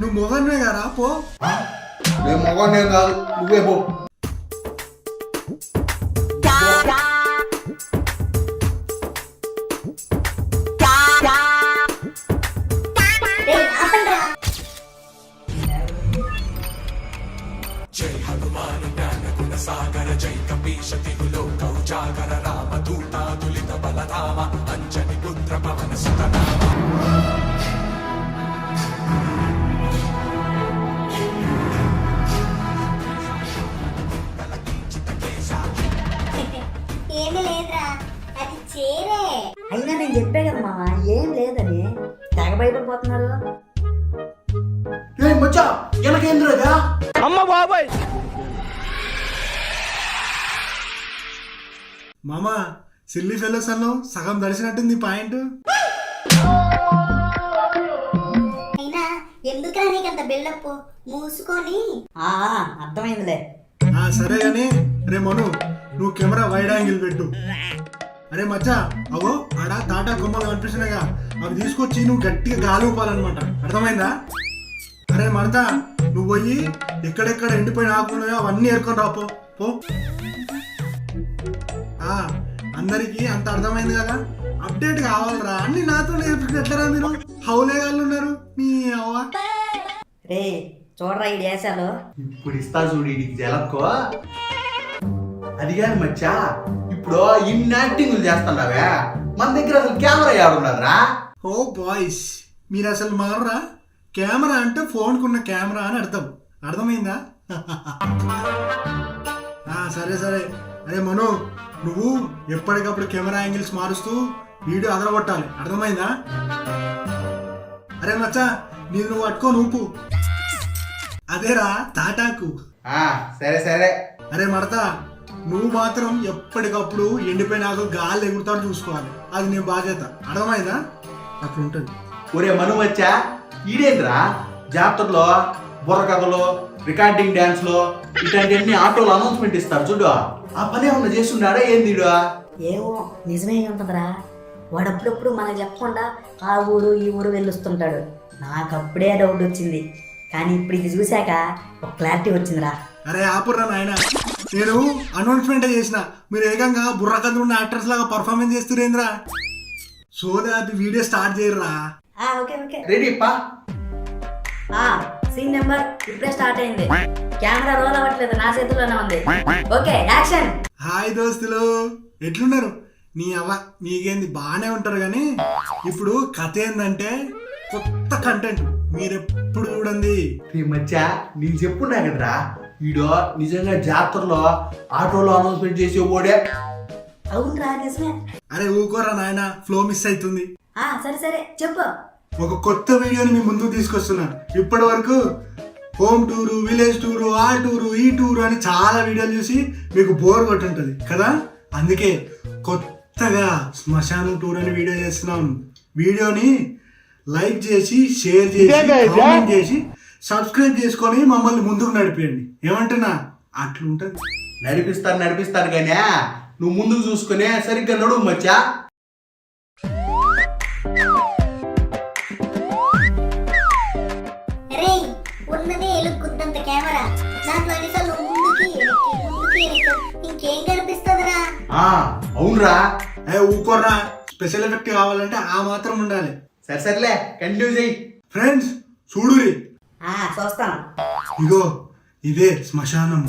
[SPEAKER 4] నువ్వు మొగన్వే కదా పో.
[SPEAKER 5] ఆ? నేను మగవాడినే కాదు, నువ్వే పో.
[SPEAKER 3] రేయ్, ఆపండ్రా. ఏమీ లేదురా, అది చేరే.
[SPEAKER 1] అయినా నేను చెప్పే కదా మామ ఏం లేదని తెగ భయపడిపోతున్నారు.
[SPEAKER 5] ఏ మచ్చా ఎనకేంద్రగా
[SPEAKER 4] మామ సిల్లీ ఫెలోస్ అన్నావు, సగం దర్శనట్టుంది పాయింట్.
[SPEAKER 3] అయినా ఎందుకురా నీకంత బిల్డప్? మూసుకొని
[SPEAKER 1] ఆ అర్థమైందిలే.
[SPEAKER 4] సరే గానీ రే మను నువ్వు కెమెరా వైడ్ యాంగిల్ పెట్టు. అరే మచ్చా అవో ఆడ టాటా కొమ్మలు కనిపిస్తున్నాయిగా, అవి తీసుకొచ్చి నువ్వు గట్టిగా గాలి ఊపాలన్నమాట, అర్థమైందా? అరే మడతా నువ్వు పోయి ఎక్కడెక్కడ ఎండిపోయిన ఆకున్నాయో అవన్నీ ఏరుకొని రాపో పో. అందరికి అంత అర్థమైంది కదా, అప్డేట్ కావాలరా. అన్ని నాతో నేర్పించట్లరా మీరు, హౌలేగాళ్ళు ఉన్నారు నీ అవ్వ.
[SPEAKER 1] రే చూడరా ఈ దేశాలు.
[SPEAKER 5] ఇప్పుడు ఇస్తా చూడు నీకు జలక్కో. అది కాని మచ్చా, ఇప్పుడు ఇన్ని యాక్టింగ్లు చేస్తున్నావే, మన దగ్గర అసలు కెమెరా ఏడున్నదిరా?
[SPEAKER 4] ఓ బాయ్స్ మీరు అసలు మారరా. కెమెరా అంటే ఫోన్కున్న కెమెరా అని అర్థం, అర్థమైందా? సరే సరే. అరే మను నువ్వు ఎప్పటికప్పుడు కెమెరా యాంగిల్స్ మారుస్తూ వీడియో అదరగొట్టాలి, అర్థమైందా? అరే మచ్చా నీది నువ్వు పట్టుకో ఊపు. అదేరా తాటాకు.
[SPEAKER 5] సరే సరే.
[SPEAKER 4] అరే మడతా నువ్వు మాత్రం ఎప్పటికప్పుడు ఎండిపోయిన ఆకు గాలి ఎగురుతాడు చూసుకోవాలి, అది నీ బాధ్యత, అర్థమైందా? అట్లా ఉంటుంది.
[SPEAKER 5] ఒరే మను వచ్చా ఈడేంద్రా జాతరలో బుర్ర కథలు, రికార్డింగ్ డాన్స్ లో ఇట్లాంటివన్నీ ఆటోలో అనౌన్స్మెంట్ ఇస్తారు చూడు, ఆ పని ఏమన్నా చేస్తున్నాడా ఏంది?
[SPEAKER 1] ఏమో నిజమే ఉంటుందిరా. వాడు అప్పుడప్పుడు మనకు చెప్పకుండా ఆ ఊరు ఈ ఊరు వెళ్ళొస్తుంటాడు. నాకు అప్పుడే డౌట్ వచ్చింది, కానీ ఇప్పుడు ఇది చూశాక ఒక క్లారిటీ వచ్చిందిరా.
[SPEAKER 4] అరే ఆపుర్రా నాయన, నేను అనౌన్స్మెంట్ చేసిన, మీరు ఏకంగా బుర్ర కథ ఉన్న యాక్టర్స్ లాగా పర్ఫార్మెన్స్ చేస్తురేంద్రా. సో దాట్ వీడియో స్టార్ట్ చేయరా.
[SPEAKER 1] ఓకే ఓకే
[SPEAKER 5] రెడీ పా.
[SPEAKER 1] సీన్ నెంబర్ ఇప్పుడే స్టార్ట్ అయింది. కెమెరా రోల్ అవ్వట్లేదు, నా చేతుల్లోనే ఉంది. Okay action.
[SPEAKER 4] హాయ్ దోస్తులు, ఎట్లున్నారు? నీ అవ్వ మీకేంది బాగానే ఉంటారు, కానీ ఇప్పుడు కథ ఏంటంటే కొత్త కంటెంట్, మీరెప్పుడు చూడండి.
[SPEAKER 5] ఈ మధ్య నేను చెప్పున్నా కదరా, వీడో నిజంగా జాతరలో ఆటోలో అనౌన్స్మెంట్ చేసి ఓడే.
[SPEAKER 1] అవునరా నిజమే.
[SPEAKER 4] అరే ఊకోరా నాయన, ఫ్లో మిస్ అవుతుంది.
[SPEAKER 1] సరే సరే చెప్పు.
[SPEAKER 4] ఒక కొత్త వీడియోని మీ ముందుకు తీసుకొస్తున్నా. ఇప్పటి వరకు హోమ్ టూరు, విలేజ్ టూరు, ఆ టూరు ఈ టూరు అని చాలా వీడియోలు చూసి మీకు బోర్ కొట్టుంటది కదా, అందుకే కొత్తగా శ్మశానం టూర్ అని వీడియో చేస్తున్నాం. వీడియోని లైక్ చేసి, షేర్ చేసి, కామెంట్ చేసి, సబ్స్క్రైబ్ చేసుకొని మమ్మల్ని ముందుకు నడిపేయండి. ఏమంటున్నా అట్లుంటది.
[SPEAKER 5] నడిపిస్తాను కానీ నువ్వు ముందుకు చూసుకునే సరిగ్గా నడువు మచ్చా.
[SPEAKER 3] రే ఉన్నదే ఎలుగుద్దంత కెమెరా, దాంట్లో ఎన్నిసార్లు ముందుకి ఇంకేం కనిపిస్తుందిరా?
[SPEAKER 5] అవునరా.
[SPEAKER 4] ఊకోర్రా, స్పెషల్ ఎఫెక్ట్ కావాలంటే ఆ మాత్రం ఉండాలి.
[SPEAKER 5] సర్లే కంటిన్యూ చెయ్యి.
[SPEAKER 4] ఫ్రెండ్స్ చూడురి,
[SPEAKER 1] చూస్తాను.
[SPEAKER 4] ఇగో ఇదే శ్మశానం.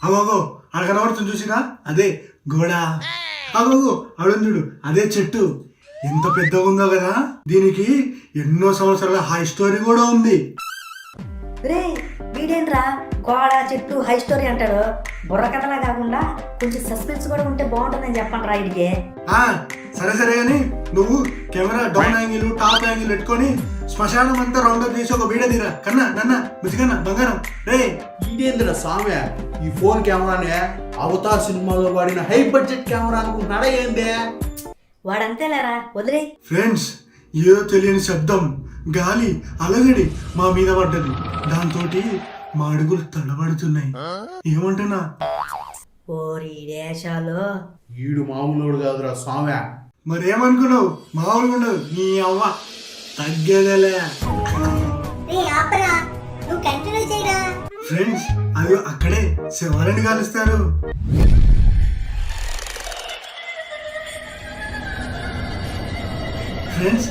[SPEAKER 4] అగోగో అక్కడ కనబడుతుంది చూసినా, అదే గోడ. అగోగో అడుందుడు, అదే చెట్టు. ఎంత పెద్దగా ఉందో కదా, దీనికి ఎన్నో సంవత్సరాల హై స్టోరీ కూడా ఉంది.
[SPEAKER 1] రే వీడేంట్రా గోడ చెట్టు హై స్టోరీ అంటాడు. బుర్ర కథలా కాకుండా కొంచెం సస్పెన్స్ కూడా ఉంటే బాగుంటుందని చెప్పండి రా ఇడికి.
[SPEAKER 4] సరే సరే కానీ నువ్వు camera down angle, top angle పెట్టుకొని శ్మశానం అంతా రౌండ్ అప్ చేసి ఒక వీడియో తీరా. కన్నా నన్న ముసికన్నా బంగారం. రే
[SPEAKER 5] ఇదేంద్ర స్వామి, ఈ ఫోన్ కెమెరానే అవతార్ సినిమాలో వాడిన హై బడ్జెట్ కెమెరా అనుకుంటున్నాడా ఏందే?
[SPEAKER 1] వాడంతేలేరా, వదిలే.
[SPEAKER 4] ఫ్రెండ్స్ ఏదో తెలియని శబ్దం, గాలి అలగడి మా మీద పడ్డది. దాంతో మా అడుగులు తడబడుతున్నాయి. ఏమంటున్నా
[SPEAKER 1] ఓరి దేశాలు.
[SPEAKER 5] ఈడు మామూలు కాదురా స్వామి.
[SPEAKER 4] మరేమనుకున్నావు? మామూలుగా ఉండదు నీ అవ్వ, తగ్గేదేలే.
[SPEAKER 3] రే ఆపరా, నువ్వు కంటిన్యూ చేయరా.
[SPEAKER 4] ఫ్రెండ్స్ అది అక్కడే శివాలని కలుస్తారు. ఫ్రెండ్స్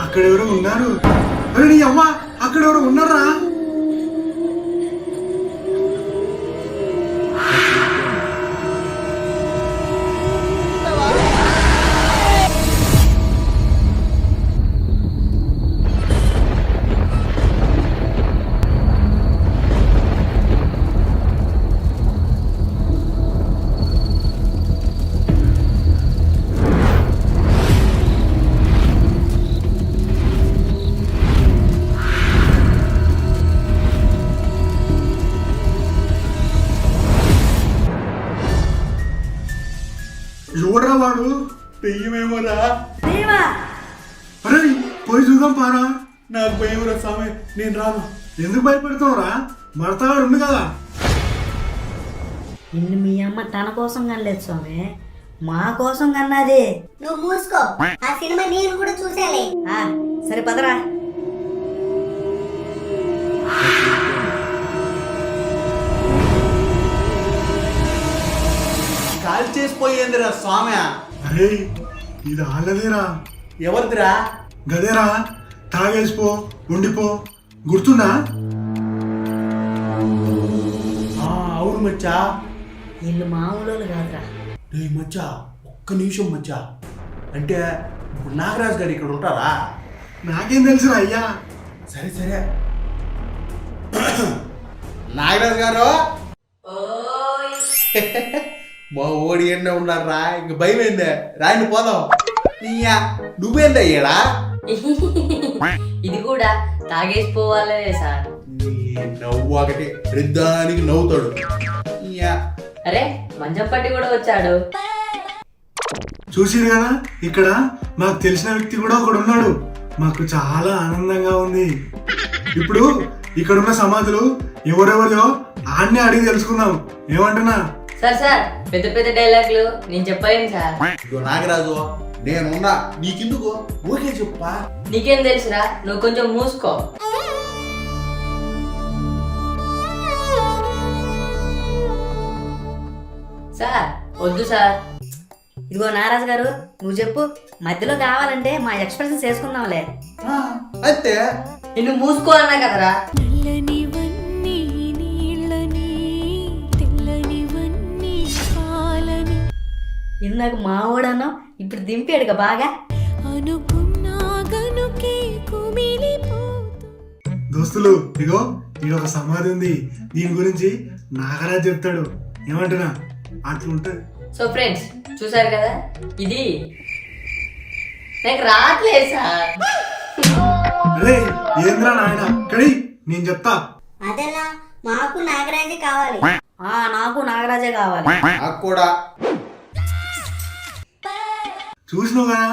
[SPEAKER 4] అక్కడ ఎవరో ఉన్నారు. అరే నీ అమ్మ, అక్కడ ఎవరో ఉన్నారా? ఎవడరా వాడు?
[SPEAKER 5] దెయ్యమేమోరా.
[SPEAKER 1] దేవా,
[SPEAKER 4] అరే పోయి చూద్దాం పారా.
[SPEAKER 5] నాకు భయమరా స్వామి, నేను రాను.
[SPEAKER 4] ఎందుకు భయపెడతావురా? మడతాడు ఉంది కదా.
[SPEAKER 1] నిన్ను మీ అమ్మ తన కోసం కనలేదు స్వామి, మా కోసం కన్నది.
[SPEAKER 3] నువ్వు మూసుకో, ఆ సినిమా నేను కూడా చూసాలే.
[SPEAKER 1] ఆ, సరే పదరా.
[SPEAKER 5] కాల్ చేసిపోయేందిరా స్వామి.
[SPEAKER 4] అరే ఇది ఆళ్ళదేరా.
[SPEAKER 5] ఎవరిదిరా?
[SPEAKER 4] గదేరా, తాగేసిపో ఉండిపో, గుర్తుందా?
[SPEAKER 5] అవును మచ్చా.
[SPEAKER 1] వీళ్ళు మామూలు కాదురా.
[SPEAKER 5] రే మచ్చా, ఒక్క నిమిషం మచ్చా. అంటే ఇప్పుడు నాగరాజు గారు ఇక్కడ ఉంటారా?
[SPEAKER 4] నాకేం తెలుసురా అయ్యా.
[SPEAKER 5] సరే సరే. నాగరాజు గారు, మా ఓడి ఎండ ఉన్నారా? ఇంక భయం ఏందే, రాయండి పోదాం. నువ్వేందా అయ్యాడా?
[SPEAKER 8] ఇది కూడా తాగేసిపోవాలనే సార్.
[SPEAKER 5] నవ్వు ఒకటి వృద్ధానికి నవ్వుతాడు.
[SPEAKER 8] అరే మంచం పట్టి కూడా వచ్చాడు.
[SPEAKER 4] చూసిరు కదా, ఇక్కడ మాకు తెలిసిన వ్యక్తి కూడా ఒకడు ఉన్నాడు. మాకు చాలా ఆనందంగా ఉంది. ఇప్పుడు ఇక్కడున్న సమాధులు ఎవరెవరో ఆన్నే అడిగి తెలుసుకుందాం. ఏమంటున్నా?
[SPEAKER 8] సార్ పెద్ద పెద్ద డైలాగులు నేను చెప్పలేను సార్.
[SPEAKER 5] ఇదిగో నాగరాజు, నేనున్నా, నీకెందుకు? ఓకే చెప్పా.
[SPEAKER 8] నీకేం తెలుసురా, నువ్వు కొంచెం మూసుకో. సార్ వద్దు సార్.
[SPEAKER 1] ఇదిగో నారాజు గారు, నువ్వు చెప్పు. మధ్యలో కావాలంటే మా ఎక్స్ప్రెషన్స్ వేసుకుందాంలే.
[SPEAKER 5] అంతే.
[SPEAKER 8] నిన్ను మూసుకో అన్నా కదరా.
[SPEAKER 6] నల్లనివన్నీ నీళ్ళని, తెల్లనివన్నీ పాలని,
[SPEAKER 1] ఇందాక మావోడన్నావు, ఇప్పుడు దింపాడుగా బాగా.
[SPEAKER 6] అనుకున్నా గనుకే కుమిలిపోతూ.
[SPEAKER 4] దోస్తులు ఇగో ఈడొక సమాధి ఉంది. దీని గురించి నాగరాజ్ చెప్తాడు. ఏమంటున్నా? అట్లుంటది.
[SPEAKER 8] సో ఫ్రెండ్స్ చూసారు కదా, ఇది నాకు రావట్లేదు సార్.
[SPEAKER 4] అరే ఏంద్రా నాయన, కడి నేను చెప్తా.
[SPEAKER 3] అదెలా? మాకు నాగరాజే కావాలి.
[SPEAKER 1] నాకు నాగరాజే కావాలి.
[SPEAKER 5] నాకు కూడా.
[SPEAKER 4] చూసినావు కదా,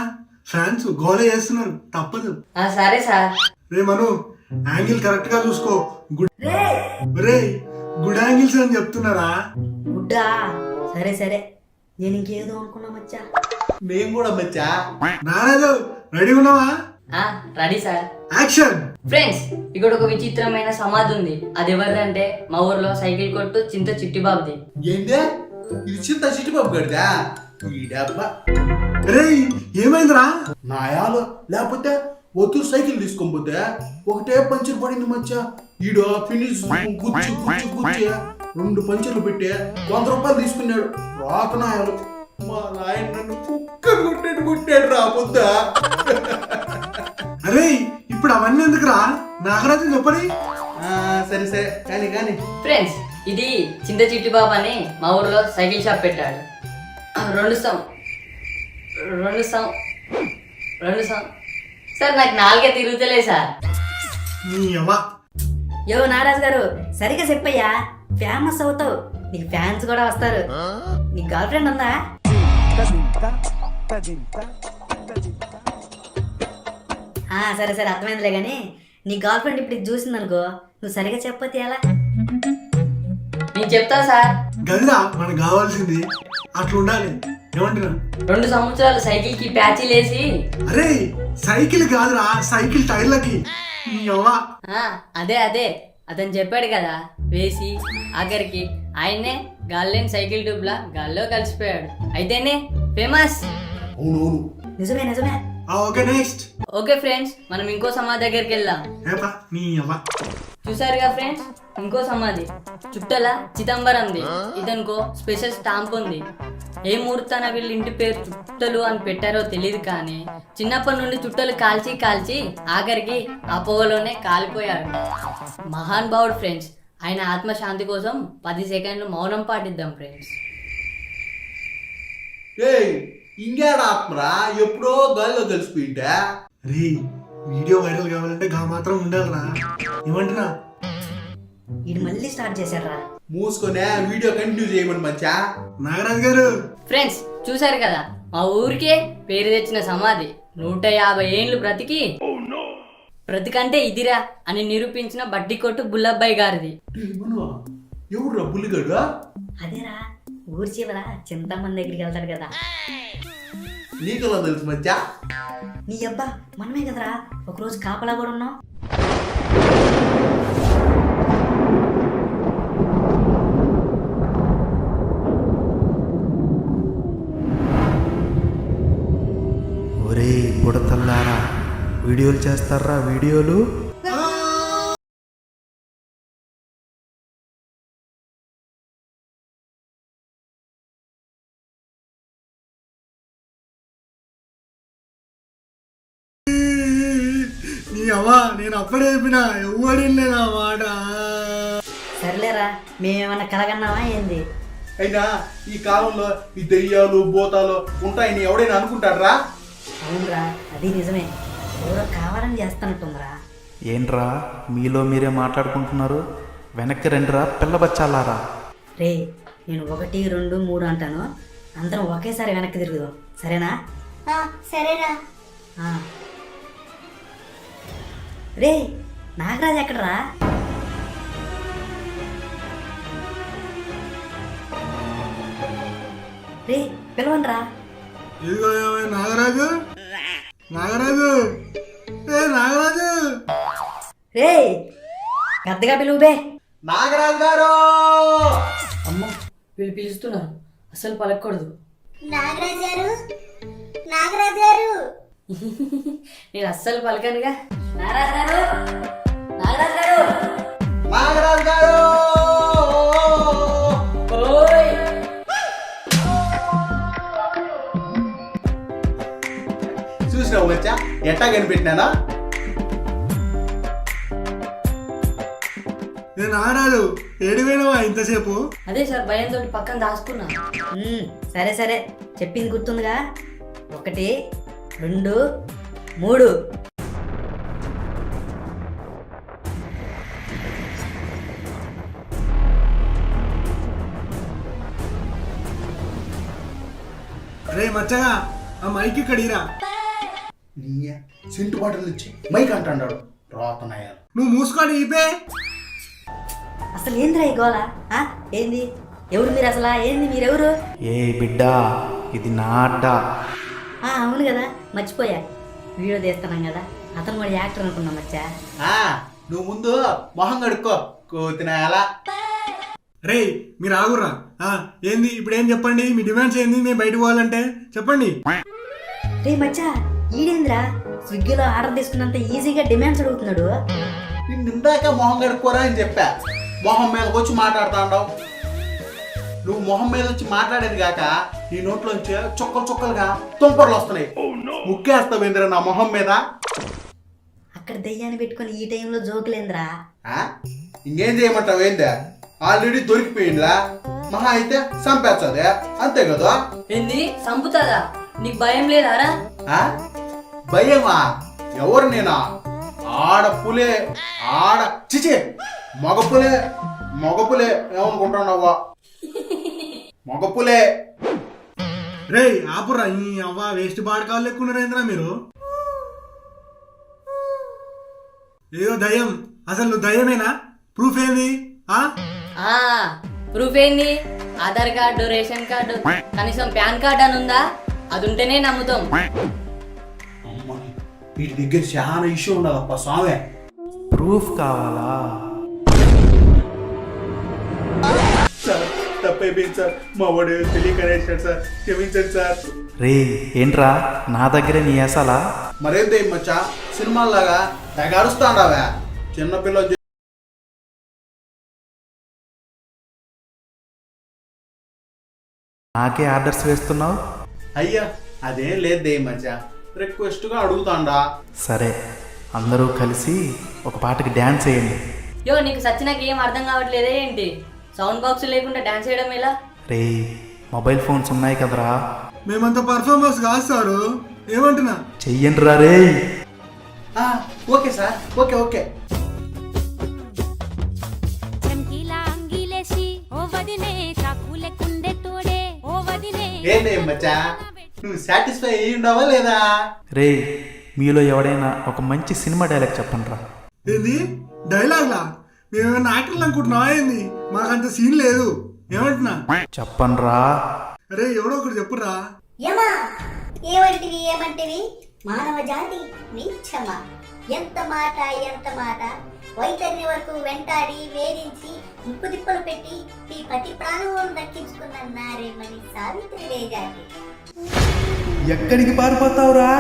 [SPEAKER 4] ఫ్యాన్స్ గోల చేస్తున్నారు. తప్పదు.
[SPEAKER 8] సరే సార్.
[SPEAKER 4] రే మను, యాంగిల్ కరెక్ట్ గా చూసుకో. రే గుడ్ యాంగిల్స్ అని చెప్తున్నారా?
[SPEAKER 1] గుడ్డా? సరే సరే, నేను ఇంకేదో అనుకున్నా మచ్చా.
[SPEAKER 5] మేము కూడా మచ్చా.
[SPEAKER 4] నారాజు రెడీ ఉన్నావా?
[SPEAKER 8] Ready sir.
[SPEAKER 4] యాక్షన్.
[SPEAKER 8] ఫ్రెండ్స్ ఇక్కడ ఒక విచిత్రమైన సమాధి ఉంది. అది ఎవరిదంటే మా ఊర్లో సైకిల్ కొట్టు చింత చిట్టిబాబుది.
[SPEAKER 5] ఏందే ఇది? చింత చిట్టిబాబు గడిదా? ఈ డబ్బా.
[SPEAKER 4] రే ఏమైందిరా?
[SPEAKER 5] నాయాలు లేకపోతే ఒత్తు సైకిల్ తీసుకొని పోతే ఒకటే పంచర్ పడింది మచ్చా. ఈడ ఫినిష్ గుచ్చి గుచ్చి గుచ్చి 2 పంచర్లు పెట్టి 100 రూపాయలు తీసుకున్నాడు. రాక నాయాలు మా నాయన నన్ను కుక్క కొట్టాడు రా పొద్ద.
[SPEAKER 4] అరే ఇప్పుడు అవన్నీ ఎందుకురా? నాగరాజు చెప్పని.
[SPEAKER 5] సరే సరే కానీ కానీ
[SPEAKER 8] ఫ్రెండ్స్ ఇది చింత చిట్టిబాబు అని మా ఊర్లో సైకిల్ షాప్ పెట్టాడు. 2 సార్ నాకు 4 తిరుగుతలే సార్.
[SPEAKER 4] నీ అవ్వ.
[SPEAKER 1] యో నారాజు గారు, సరిగా చెప్పయ్యా, ఫేమస్ అవుతావు. నీకు ఫ్యాన్స్ కూడా వస్తారు. నీకు గర్ల్ ఫ్రెండ్ ఉందా? సరే సరే అర్థమైందిలే కానీ, నీ గర్ల్ ఫ్రెండ్ ఇప్పుడు ఇది చూసింది అనుకో, నువ్వు సరిగా చెప్పతే ఎలా?
[SPEAKER 8] నేను చెప్తా సార్.
[SPEAKER 4] గదిరా మనకు కావాల్సింది అట్లా ఉండాలి. ఏమంటున్నా?
[SPEAKER 8] 2 సంవత్సరాలు సైకిల్ కి ప్యాచీలు వేసి
[SPEAKER 4] అరే సైకిల్ కాదురా, సైకిల్ టైర్లకి. నీ అవ్వ
[SPEAKER 8] అదే అతను చెప్పాడు కదా వేసి ఆఖరికి ఆయన్నే గాల్లేని సైకిల్ ట్యూబ్ లా గాల్లో కలిసిపోయాడు. అయితేనే ఫేమస్.
[SPEAKER 5] అవునవును.
[SPEAKER 1] నిజమే.
[SPEAKER 4] Okay next.
[SPEAKER 8] ఓకే ఫ్రెండ్స్, మనం ఇంకో సమాధి దగ్గరికి వెళ్దాం.
[SPEAKER 4] ఏపా నీ అవ్వ.
[SPEAKER 8] చూసారుగా ఫ్రెండ్స్, ఇంకో సమాధి చుట్టల చిదంబరంది. ఇతనికో స్పెషల్ స్టాంప్ ఉంది. ఏ ముహూర్తాన వీళ్ళ ఇంటి పేరు చుట్టలు అని పెట్టారో తెలియదు, కానీ చిన్నప్పటి నుండి చుట్టలు కాల్చి ఆఖరికి ఆ పొగలోనే కాలిపోయాడు. మహాన్ భావుడు ఫ్రెండ్స్. ఆయన ఆత్మశాంతి కోసం 10 సెకండ్లు మౌనం పాటిద్దాం ఫ్రెండ్స్.
[SPEAKER 5] ఏయ్ ఇంకేడ ఆత్మరా, ఎప్పుడో గాలిలో కలిసిపోయింటే.
[SPEAKER 4] రే వీడియో వైరల్ కావాలంటే గా మాత్రం ఉండాలిరా. ఏమంటున్నా?
[SPEAKER 1] ఇది మళ్ళీ స్టార్ట్ చేశారా?
[SPEAKER 5] మూసుకొనే వీడియో కంటిన్యూ చేయమని మచ్చా.
[SPEAKER 4] నాగరాజు గారు
[SPEAKER 8] ఫ్రెండ్స్ చూసారు కదా, మా ఊరికే పేరు తెచ్చిన సమాధి 150 ఏండ్లు బ్రతికంటే ఇదిరా అని నిరూపించిన బడ్డీ కొట్టు బుల్లబ్బాయి గారిది.
[SPEAKER 5] ఎవరురా బుల్లిగాడు?
[SPEAKER 1] అదేరా, ఊరి చివర చింతమంది దగ్గరికి వెళ్తాడు కదా.
[SPEAKER 5] నీకెలా తెలుసు మచ్చా?
[SPEAKER 1] నీ అబ్బా మనమే కదరా ఒకరోజు కాపలా కూడా ఉన్నాం.
[SPEAKER 9] ఒరే బుడతల్లారా, వీడియోలు చేస్తారా వీడియోలు?
[SPEAKER 4] నీ అవ్వ నేను అప్పుడే చెప్పినా ఎవడిలే నా మాట.
[SPEAKER 1] సర్లేరా, మేమేమన్నా కలగన్నావా ఏంది?
[SPEAKER 5] అయినా ఈ కాలంలో ఈ దెయ్యాలు భూతాలు ఉంటాయని ఎవడైనా అనుకుంటాడ్రా?
[SPEAKER 1] అవునరా, అది నిజమే. ఎవరో కావాలని చేస్తున్నట్టుందిరా.
[SPEAKER 9] ఏంట్రా మీలో మీరే మాట్లాడుకుంటున్నారు? వెనక్కి రండిరా పిల్ల బచ్చాలారా.
[SPEAKER 1] రే, నేను 1, 2, 3 అంటాను. అందరం ఒకేసారి వెనక్కి తిరుగుదాం, సరేనా?
[SPEAKER 3] సరేరా.
[SPEAKER 1] రే నాగరాజు ఎక్కడరా? రే పిలవండిరా.
[SPEAKER 4] ఇదిగో నాగరాజు, నాగరాజు, ఏ నాగరాజు.
[SPEAKER 1] రే పెద్దగా పిలువుబే.
[SPEAKER 5] నాగరాజు గారు!
[SPEAKER 8] అమ్మ, వీళ్ళు పిలుస్తున్నారు, అసలు పలకూడదు.
[SPEAKER 3] నాగరాజు గారు, నాగరాజు గారు.
[SPEAKER 8] నేను అస్సలు పలకనుగా. నాగరాజు గారు, నాగరాజు గారు,
[SPEAKER 5] నాగరాజు గారు!
[SPEAKER 8] ఓయ్
[SPEAKER 5] చూసినావు మచ్చా ఎట్టా కనిపెట్టినానా?
[SPEAKER 4] నేను నాగరాజు ఏడిపోయినావా ఇంతసేపు?
[SPEAKER 8] అదే సార్, భయంతో పక్కన దాచుకున్నా.
[SPEAKER 1] సరే చెప్పింది గుర్తుందిగా. 1, 2, 3.
[SPEAKER 4] రే మచ్చగా ఆ మైక్ కడిగిరా.
[SPEAKER 5] సెంటు బాటలు ఇచ్చి మైక్ అంటాడు రోతనాయాలు.
[SPEAKER 4] నువ్వు మూసుకొని ఈపే.
[SPEAKER 1] అసలు ఏందిరా ఈ గోళ? ఏంది? ఎవరు మీరు అసలు? ఏంది మీరెవరు?
[SPEAKER 9] ఏ బిడ్డా, ఇది నా అడ్డా.
[SPEAKER 1] అవును కదా, మర్చిపోయా. వీడియో తీస్తున్నాం కదా, అతను కూడా యాక్టర్ అనుకున్నాం మచ్చా.
[SPEAKER 5] నువ్వు ముందు మొహం కడుక్కో కోతినాయాలా.
[SPEAKER 4] రే మీరు ఆగుర్రా. ఏంది ఇప్పుడు ఏం చెప్పండి, మీ డిమాండ్స్ ఏంది? మేము బయటకు పోవాలంటే చెప్పండి.
[SPEAKER 1] రే మచ్చా, ఈడేంద్రా స్విగ్గీలో ఆర్డర్ తీసుకున్నంత ఈజీగా డిమాండ్స్ అడుగుతున్నాడు.
[SPEAKER 5] నిన్ను ఇందాక మొహం కడుక్కోరా అని చెప్పా, మొహం మీదకి వచ్చి మాట్లాడుతాండావు. నువ్వు మొహం మీద వచ్చి మాట్లాడేది కాక నీ నోట్లోంచి చుక్కలుగా తుంపర్లు వస్తున్నాయి. ముక్కేస్తావేంద్రా నా మొహం మీద?
[SPEAKER 1] అక్కడ దెయ్యాన్ని పెట్టుకొని ఈ టైంలో జోకులేంద్రా.
[SPEAKER 5] ఇంకేం చేయమంటావు? ఏందా ఆల్రెడీ దొరికిపోయిందా? మహా అయితే సంపేచ్చదే, అంతే కదా?
[SPEAKER 8] ఏంది సంపుతాదా? నీకు భయం లేదారా?
[SPEAKER 5] భయమా? ఎవరు నేనా? ఆడపులే, చిచే మగపులే ఏమనుకుంటున్నావా? మగపులే.
[SPEAKER 4] రే ఆపురా. ఈ అవ్వ వేస్ట్ బాడకాలు ఎక్కున్నారేంద్రా మీరు. ఏదో దయ్యం. అసలు నువ్వు దయ్యమేనా? ప్రూఫ్ ఏంది?
[SPEAKER 8] ప్రూఫ్ ఏంది? ఆధార్ కార్డు, రేషన్ కార్డు, కనీసం పాన్ కార్డు అని ఉందా? అది ఉంటేనే నమ్ముతాం.
[SPEAKER 5] అమ్మ, వీటి దగ్గర చాలా ఇష్యూ ఉండదప్ప స్వామి.
[SPEAKER 9] ప్రూఫ్ కావాలా?
[SPEAKER 5] సార్ తప్పైపోయింది సార్, మా వాడు తెలియకనేసాడు సార్, క్షమించండి సార్.
[SPEAKER 9] రే ఏంట్రా నా దగ్గరే నీ వేసాలా?
[SPEAKER 5] మరేం దయ్యం మచ్చా, సినిమాల్లాగా తెగ అరుస్తాండావా? చిన్నపిల్ల
[SPEAKER 9] నాకే ఆర్డర్స్ వేస్తున్నావు?
[SPEAKER 5] అయ్యా అదేం లేదు దయ్యం మచ్చా, రిక్వెస్ట్గా అడుగుతాండా.
[SPEAKER 9] సరే అందరూ కలిసి ఒక పాటకి డ్యాన్స్ వేయండి.
[SPEAKER 8] యో నీకు సచ్చినాక ఏం అర్థం కావట్లేదే ఏంటి? సౌండ్ బాక్స్ లేకుండా డాన్స్ చేయడం ఎలా?
[SPEAKER 9] రే మొబైల్ ఫోన్స్ ఉన్నాయి కదరా,
[SPEAKER 4] మేమంత పర్ఫార్మెన్స్ కాదు సారు, ఏమంటున్నా?
[SPEAKER 9] చెయ్యండిరా రే.
[SPEAKER 5] Okay sir, okay okay.
[SPEAKER 6] చంకీలా అంగిలేసి ఓ వదినే చాకులే కుండే తోడే ఓ వదినే.
[SPEAKER 5] ఏం దయ్యం మచ్చా, నువ్వు సాటిస్ఫై అయ్యి ఉండవా లేదా?
[SPEAKER 9] రే మీలో ఎవడైనా ఒక మంచి సినిమా డైలాగ్ చెప్పండిరా.
[SPEAKER 4] ఏంది డైలాగ్లా? మేమేమన్నా యాక్టర్లు అనుకుంటున్నావా ఏంది? మాకంత సీన్ లేదు, ఏమంటున్నా?
[SPEAKER 9] చెప్పండిరా.
[SPEAKER 4] అరే ఎవడో ఒకటి చెప్పురా.
[SPEAKER 3] యమా ఏమంటివి మానవ జాతి నీచమా, ఎంత మాట వైతరిని వరకు వెంటాడి వేధించి ముప్పు తిప్పలు పెట్టి ఈ పతి ప్రాణం దక్కించుకున్న నారేమని సావిత్రి జాతి.
[SPEAKER 9] ఎక్కడికి పారిపోతావురా?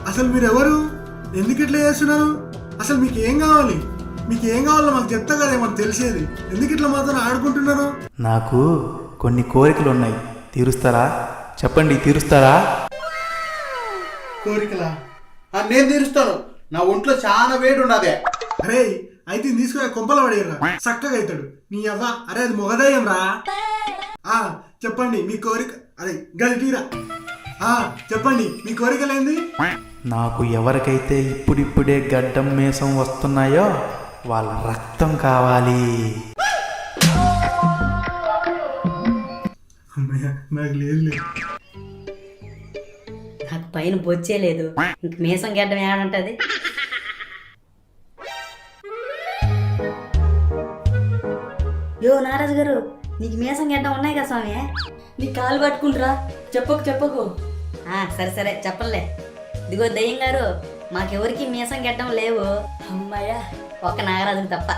[SPEAKER 4] అసలు మీరెవరు? ఎందుకు ఇట్లా చేస్తున్నారు? అసలు మీకు ఏం కావాలి? మీకు ఏం కావాలో మాకు చెప్తా కదా మాకు తెలిసేది. ఎందుకు ఇట్లా మాత్రం ఆడుకుంటున్నారు?
[SPEAKER 9] నాకు కొన్ని కోరికలు ఉన్నాయి, తీరుస్తారా? చెప్పండి, తీరుస్తారా?
[SPEAKER 5] కోరికలా? నేను తీరుస్తాను, నా ఒంట్లో చాలా వేడి ఉన్నదే.
[SPEAKER 4] అరే అయితే తీసుకునే కొంపల పడేయరా, చక్కగా అవుతాడు నీ అవ్వ. అరే అది మొగదయ్యం రా. చెప్పండి మీ కోరిక. అదే గల్టీరా. చెప్పండి మీ కోరికలేంది?
[SPEAKER 9] నాకు ఎవరికైతే ఇప్పుడిప్పుడే గడ్డం మీసం వస్తున్నాయో వాళ్ళ రక్తం కావాలి.
[SPEAKER 4] అమ్మయ్య నాకు లేదు.
[SPEAKER 1] నాకు పైన బొచ్చే లేదు, ఇంక మీసం గడ్డం ఏడంటది. యో నారాజు గారు, నీకు మీసం గడ్డం ఉన్నాయి కదా స్వామి?
[SPEAKER 8] నీ కాలు పట్టుకుంటురా, చెప్పకు.
[SPEAKER 1] సరే చెప్పలే. ఇదిగో దయ్యం గారు, మాకెవరికి మీసం గడ్డం లేవు.
[SPEAKER 8] అమ్మాయ్యా,
[SPEAKER 1] ఒక్క నాగరాజుకి తప్ప.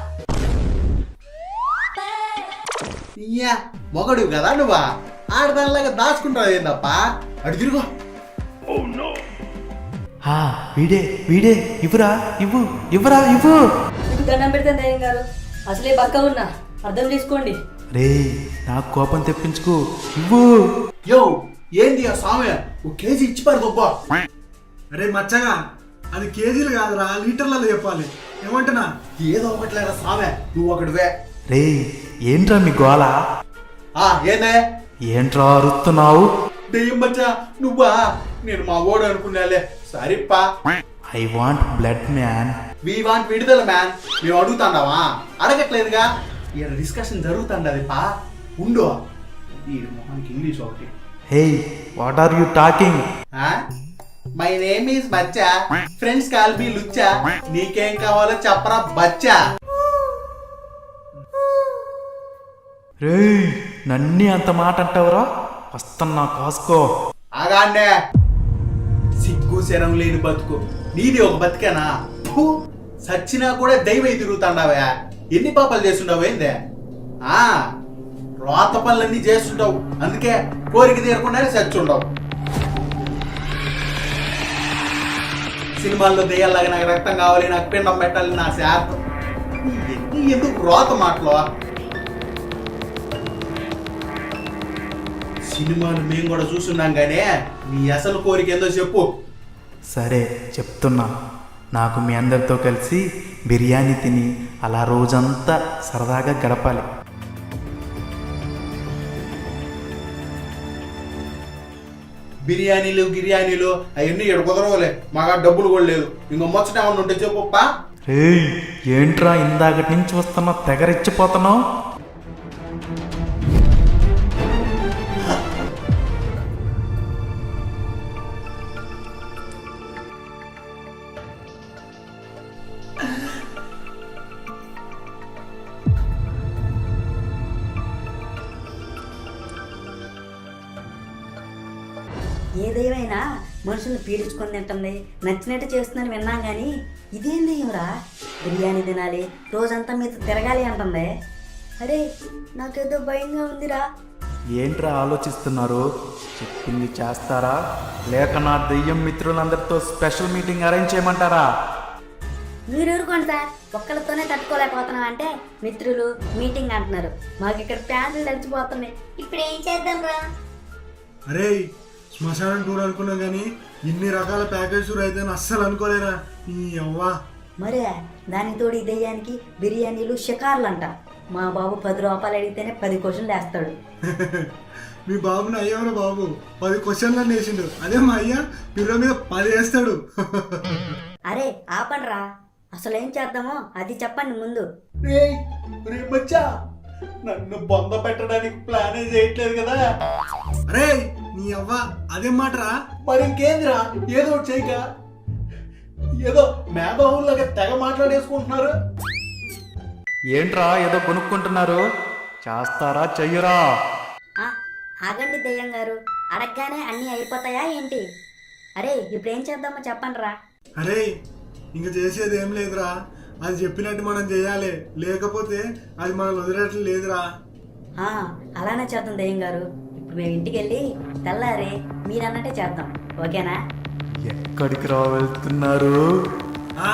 [SPEAKER 5] మొగడు కదా నువ్వా, ఆడదానిలాగా దాచుకుంటావు ఏందప్ప? అటు తిరుగు.
[SPEAKER 9] వీడే ఇవ్వురా, ఇవ్వురా.
[SPEAKER 8] మీకు దండం పెడితే దయ్యం గారు, అసలే బక్క ఉన్నా, అర్థం చేసుకోండి.
[SPEAKER 9] రే నాకు కోపం తెప్పించుకో, ఇవ్వు.
[SPEAKER 5] యో ఏంది ఆ స్వామి, ఒక కేజీ ఇచ్చి పారు గొప్ప.
[SPEAKER 4] అరే మచ్చగా, అది కేజీలు కాదురా, లీటర్లలో చెప్పాలి. ఏమంటున్నా?
[SPEAKER 5] ఏదో ఒకట్లేరా స్వామి, నువ్వు ఒకటివే.
[SPEAKER 9] రే ఏంట్రా మీ గోల?
[SPEAKER 5] ఏందే
[SPEAKER 9] ఏంట్రా అరుస్తున్నావు?
[SPEAKER 5] దెయ్యం బచ్చా నువ్వా? నేను మా ఓడు అనుకున్నాలే. సరిప్పా.
[SPEAKER 9] I want blood man.
[SPEAKER 5] We want విడుదల మ్యాన్. మేము అడుగుతాండావా? అడగట్లేదుగా, ఇక్కడ డిస్కషన్ జరుగుతాండది పా. ఉండు, ఈ మొహానికి ఇంగ్లీష్ ఒకటి.
[SPEAKER 9] Hey what are you talking?
[SPEAKER 5] My name is Bachcha, friends call me Luchcha. నీకేం కావాలో చెప్పరా బచ్చా.
[SPEAKER 9] రే నన్ని అంత మాట అంటావురా? వస్తున్నా కాసుకో.
[SPEAKER 5] ఆగాండే, సిగ్గు శరం లేని బతుకు నీది ఒక బతికేనా? సచ్చినా కూడా దైవై తిరుగుతాండావే. ఎన్ని పాపాలు చేస్తుండవు ఏందే? రోత పనులన్నీ చేస్తుంటావు, అందుకే కోరిక తీరకుండానే చచ్చుండవు. సినిమాల్లో దెయ్యాలాగా నాకు రక్తం కావాలి, నాకు పిండం పెట్టాలి, నా శాతం. ఎందుకు రోత మాటలు? సినిమాలు మేము కూడా చూస్తున్నాం కానీ నీ అసలు కోరిక ఏందో చెప్పు.
[SPEAKER 9] సరే చెప్తున్నా. నాకు మీ అందరితో కలిసి బిర్యానీ తిని అలా రోజంతా సరదాగా గడపాలి.
[SPEAKER 5] బిర్యానీలు అవన్నీ ఇక్కడ కుదరవలే, మాకు డబ్బులు కూడా లేదు. ఇంకో ముచ్చట ఏమన్నా ఉంటే చెప్పప్పా.
[SPEAKER 9] రే ఏంట్రా ఇందాకటి నుంచి వస్తున్నా తెగరెచ్చిపోతున్నావు?
[SPEAKER 1] ఏదేమైనా మనుషుల్ని పీడించుకొని తింటుంది, నచ్చినట్టు చేస్తుందని విన్నాం కానీ ఇదేం దెయ్యంరా? బిర్యానీ తినాలి, రోజంతా మీతో తిరగాలి అంటుంది. అరే నాకేదో భయంగా ఉందిరా.
[SPEAKER 9] ఏంట్రా ఆలోచిస్తున్నారు? చెప్పింది చేస్తారా లేక నా దెయ్యం మిత్రులందరితో స్పెషల్ మీటింగ్ అరేంజ్ చేయమంటారా?
[SPEAKER 1] మీరు ఊరుకోండి సార్, ఒక్కరితోనే తట్టుకోలేకపోతున్నాం అంటే మిత్రులు మీటింగ్ అంటున్నారు. మాకు ఇక్కడ ప్యాంట్లు తడిచిపోతున్నాయి.
[SPEAKER 3] ఇప్పుడు ఏం చేద్దాం రా?
[SPEAKER 4] అరే శ్మశానం టూర్ అనుకున్నాం కానీ ఇన్ని రకాల ప్యాకేజ్ టూర్ అయితే అస్సలు అనుకోలేరా. ఈ అవ్వా
[SPEAKER 1] మరే దానికి తోడు ఈ దెయ్యానికి బిర్యానీలు షికార్లు అంట. మా బాబు 10 రూపాయలు అడిగితేనే 10 క్వశ్చన్లు వేస్తాడు.
[SPEAKER 4] మీ బాబుని అయ్యవరా బాబు 10 క్వశ్చన్లను వేసిండు. అదే మా అయ్య పిల్లల మీద 10 వేస్తాడు.
[SPEAKER 1] అరే ఆపండ్రా, అసలు ఏం చేద్దామో అది చెప్పండి ముందు.
[SPEAKER 5] బచ్చా నన్ను బొంద పెట్టడానికి ప్లానే చేయట్లేదు కదా.
[SPEAKER 4] అరే నీ అవ్వ అదేం మాటరా?
[SPEAKER 5] మరి ఇంకేందిరా, ఏదో ఒకటి చేయక. ఏదో మేధావుల్లాగా తెగ మాట్లాడేసుకుంటున్నారు.
[SPEAKER 9] ఏంట్రా ఏదో కొనుక్కుంటున్నారు? చేస్తారా చెయ్యరా?
[SPEAKER 1] ఆ, ఆగండి దెయ్యం గారు, అడగగానే అన్నీ అయిపోతాయా ఏంటి? అరే ఇప్పుడు ఏం చేద్దామో చెప్పండిరా.
[SPEAKER 4] అరే ఇంక చేసేది ఏం లేదురా, అది చెప్పినట్టు మనం చేయాలి, లేకపోతే అది మనం వదిలేట్లు లేదురా.
[SPEAKER 1] ఆ, అలానే చేద్దాం దెయ్యం గారు. ఇప్పుడు మేము ఇంటికి వెళ్ళి తెల్లారి మీరు అన్నట్టే చేద్దాం, ఓకేనా?
[SPEAKER 9] ఎక్కడికి రా వెళ్తున్నారు?
[SPEAKER 4] ఆ,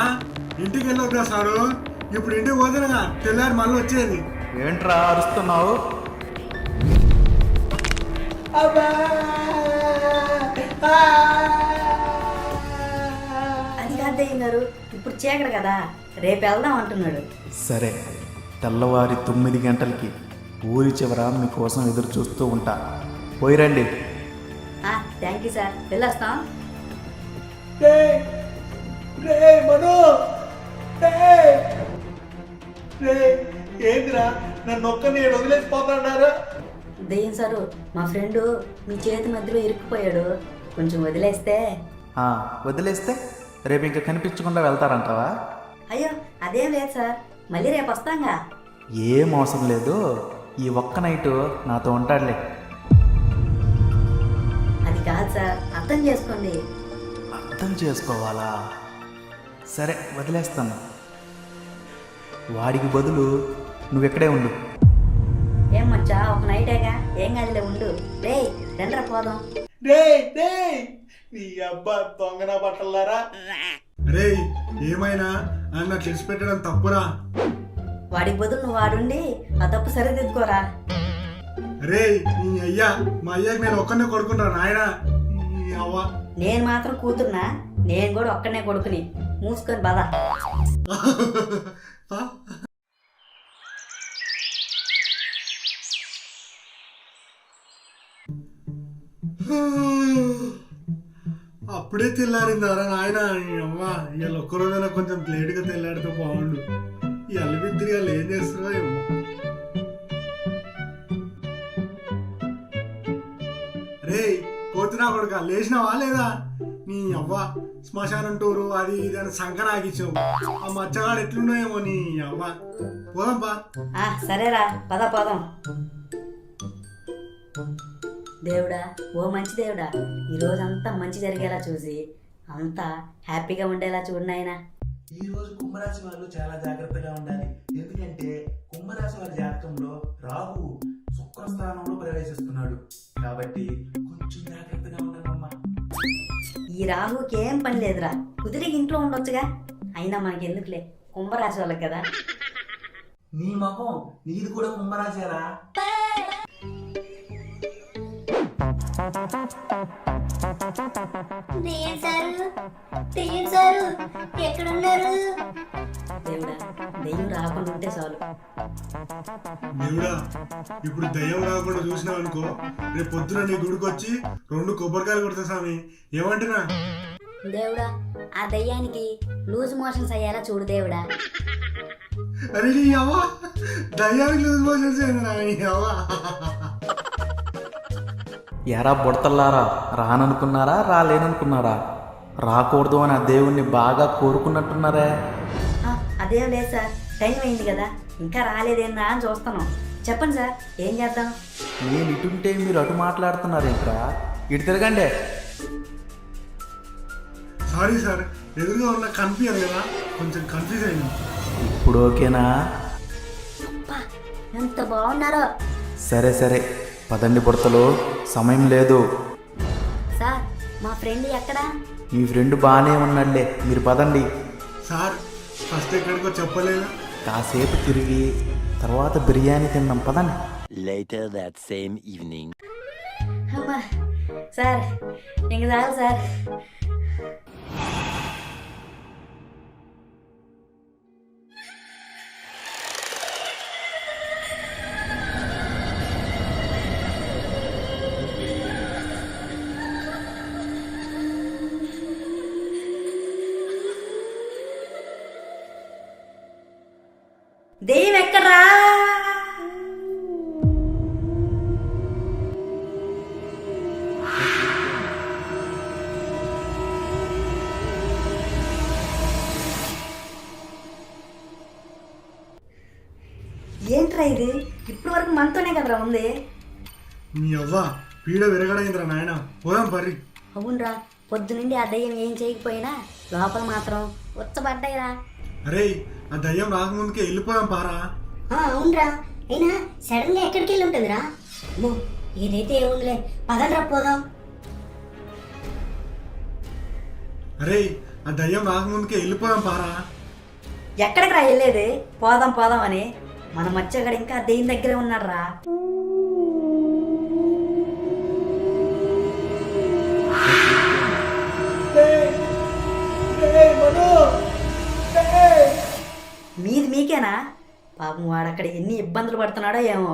[SPEAKER 4] ఇంటికి వెళ్ళొద్దా సారు? ఇప్పుడు ఇంటికి పోతేనగా తెల్లారి మళ్ళీ వచ్చేది.
[SPEAKER 9] ఏంట్రా అరుస్తున్నావు?
[SPEAKER 1] అది కాదు దెయ్యం గారు, ఇప్పుడు చీకటి కదా, రేపు వెళ్దాం అంటున్నాడు.
[SPEAKER 9] సరే, తెల్లవారి 9 గంటలకి ఊరి చివర మీకోసం ఎదురు చూస్తూ ఉంటా. పోయిరండి.
[SPEAKER 1] థ్యాంక్ యూ సార్, వెళ్ళొస్తాం.
[SPEAKER 5] ఏందిరా నన్ను ఒక్కని వదిలేసిపోతాడారా?
[SPEAKER 1] దెయ్యం సారు, మా ఫ్రెండు మీ చేతి మధ్యలో ఇరుక్కుపోయాడు, కొంచెం వదిలేస్తే.
[SPEAKER 9] వదిలేస్తే రేపు ఇంకా కనిపించకుండా వెళ్తారంటావా?
[SPEAKER 1] అయ్యో అదేం లేదు సార్, మళ్ళీ రేపు వస్తాంగా.
[SPEAKER 9] ఏం అవసరం లేదు, ఈ ఒక్క నైటు నాతో ఉంటాడులే.
[SPEAKER 1] అది కాదు సార్, అర్థం చేసుకోండి.
[SPEAKER 9] అర్థం చేసుకోవాలా? సరే వదిలేస్తాను. వాడికి బదులు నువ్వెక్కడే ఉండు.
[SPEAKER 1] ఏం మచ్చా, ఒక నైటేగా, ఏం కాదులే ఉండు. రే రండ్రా పోదాం.
[SPEAKER 5] నీ అబ్బా దొంగన బట్టలారా.
[SPEAKER 4] అరే ఏమైనా అన్న తెలిసి పెట్టడం తప్పురా.
[SPEAKER 1] వాడికి బదులు నువ్వు వాడుండి ఆ తప్పు సరిదిద్దుకోరా.
[SPEAKER 4] అరే నీ అయ్యా, మా అయ్యాకి నేను ఒక్కనే కొడుకుంటా నాయనా. నీ అవ్వ
[SPEAKER 1] నేను మాత్రం కూతుర్నా? నేను కూడా ఒక్కనే కొడుకుని, మూసుకొని బాధ. అప్పుడే తెల్లారిందారా నాయన. అమ్మ ఇవాళ ఒక్కరోజైనా కొంచెం లేటుగా తెల్లాడితే బాగుండు. ఈ అల్లిబిద్దిరి వాళ్ళు ఏం చేస్తారో ఏమో. రే కోతున్నా కొడుక, లేచినావా లేదా? నీ అవ్వ శ్మశానం టూరు అది ఇది అని సంకనాకిచ్చావు. ఆ మచ్చగాడు ఎట్లున్నాయేమో నీ అవ్వ. పోదాంపా. సరేరా పద పోదాం. దేవుడా, ఓ మంచి దేవుడా, ఈరోజంతా మంచి జరిగేలా చూసి అంతా హ్యాపీగా ఉండేలా చూడు నాయనా.
[SPEAKER 5] ఈ రోజు కుంభరాశి వాళ్ళు చాలా జాగ్రత్తగా ఉండాలి. ఎందుకంటే కుంభరాశి వారి జాతకంలో రాహు శుక్ర స్థానంలో ప్రవేశిస్తున్నాడు. కాబట్టి కొంచెం జాగ్రత్తగా ఉండాలమ్మా.
[SPEAKER 1] ఈ రాహుకి ఏం పని లేదురా, కుదిరి ఇంట్లో ఉండొచ్చుగా. అయినా మనకి ఎందుకులే, కుంభరాశి వాళ్ళకి కదా.
[SPEAKER 5] నీ ముఖం, నీది కూడా కుంభరాశిరా.
[SPEAKER 3] దెయ్యం సారు ఎక్కడున్నారు?
[SPEAKER 1] దేవుడా, దెయ్యం రాకుండా ఉంటే చాలు.
[SPEAKER 4] దేవుడా, ఇప్పుడు దయ్యం రాకుండా చూసినావు అనుకో, రేపు పొద్దున నీ గుడికి వచ్చి 2 కొబ్బరికాయలు కొడతా స్వామి. ఏమంటున్నా?
[SPEAKER 1] దేవుడా, ఆ దయ్యానికి లూజ్ మోషన్స్ అయ్యేలా చూడు దేవుడా.
[SPEAKER 4] అరే నీ అవ్వ, దయ్యానికి లూజ్ మోషన్స్ ఏందిరా నీ అవ్వ?
[SPEAKER 9] ఎరా బుడతల్లారా, రాననుకున్నారా రాలేననుకున్నారా? రాకూడదు అని ఆ దేవుణ్ణి బాగా కోరుకున్నట్టున్నారే.
[SPEAKER 1] అదేం లేదు సార్, టైం అయింది కదా, ఇంకా రాలేదేందా అని చూస్తున్నాం. చెప్పండి సార్, ఏం చేద్దాం?
[SPEAKER 9] నేను ఇటుంటే మీరు అటు మాట్లాడుతున్నారు ఇంకా. ఇటు తిరగండి.
[SPEAKER 4] సారీ సార్, ఎదురుగా ఉన్న కనిపించారు కదా, కొంచెం కన్ఫ్యూజ్ అయింది.
[SPEAKER 9] ఇప్పుడు ఓకేనా?
[SPEAKER 3] అబ్బా, ఎంత బాగున్నారో.
[SPEAKER 9] సరే సరే, పదండి బుడతలు, సమయం లేదు.
[SPEAKER 3] సార్, మా ఫ్రెండ్ ఎక్కడా?
[SPEAKER 9] మీ ఫ్రెండ్ బాగానే ఉన్నాడులే, మీరు పదండి.
[SPEAKER 4] సార్, ఫస్ట్ ఎక్కడికో చెప్పలేదు.
[SPEAKER 9] కాసేపు తిరిగి తర్వాత బిర్యానీ తిందాం, పదండి.
[SPEAKER 10] Later that same evening.
[SPEAKER 1] అమ్మా సార్, ఇంక చాలు సార్. దెయ్యం ఎక్కడ్రా? ఏంట్రా ఇది? ఇప్పటి వరకు మనతోనే కదరా ఉంది.
[SPEAKER 4] నీ అవ్వ పీడ విరగడైందిరా నాయన, పోదాం పర్రి.
[SPEAKER 3] అవునరా, పొద్దునుండి ఆ దయ్యం ఏం చేయకపోయినా లోపల మాత్రం ఉచ్చబడ్డాయిరా.
[SPEAKER 4] అరే, ఆ దయ్యం రాకముందుకే వెళ్ళిపోదాం పారా.
[SPEAKER 3] అవునరా, అయినా సడన్ గా ఎక్కడికి వెళ్ళి ఉంటుందిరా? ఏదైతే ఏముందిలే, పదండ్రా పోదాం.
[SPEAKER 4] అరే, ఆ దయ్యం రాకముందుకే వెళ్ళిపోదాం పారా.
[SPEAKER 1] ఎక్కడికి రా వెళ్ళేది? పోదాం పోదాం అని. మన మచ్చగాడు ఇంకా దెయ్యం దగ్గరే ఉన్నాడు రా. మీది మీకేనా? పాపం వాడు అక్కడ ఎన్ని ఇబ్బందులు పడుతున్నాడో ఏమో.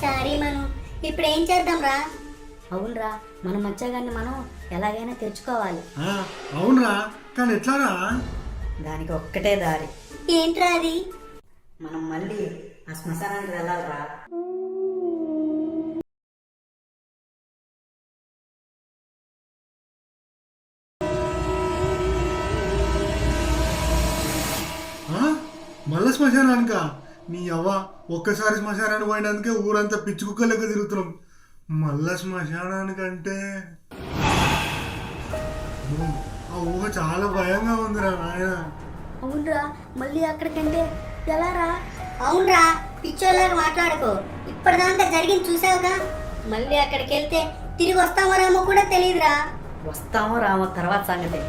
[SPEAKER 3] సారీ మను, ఇప్పుడు ఏం చేద్దాం రా? అవునరా, మన మచ్చగాన్ని మనం ఎలాగైనా తెచ్చుకోవాలి.
[SPEAKER 4] అవునరా, కానీ ఎట్లారా?
[SPEAKER 1] దానికి ఒక్కటే దారి.
[SPEAKER 3] ఏంట్రా అది?
[SPEAKER 1] మనం మళ్ళీ ఆ శ్మశానానికి వెళ్ళాలిరా.
[SPEAKER 4] మళ్ళా శ్మశానానికా? నీ అవ్వ, ఒక్కసారి శ్మశానానికి పోయినందుకే ఊరంతా పిచ్చి కుక్కలెక్క తిరుగుతున్నాం. మళ్ళా శ్మశానానికంటే ఆ ఊహ చాలా భయంగా ఉందిరా నాయన.
[SPEAKER 3] అవునరా, మళ్ళీ అక్కడికంటే ఎలా రా? అవునరా, పిచ్చోళ్ళగా మాట్లాడుకో. ఇప్పటిదాకా జరిగింది చూసావుగా, మళ్ళీ అక్కడికి వెళ్తే తిరిగి వస్తామో రామో కూడా తెలియదురా.
[SPEAKER 1] వస్తామో రామో తర్వాత సంగతి.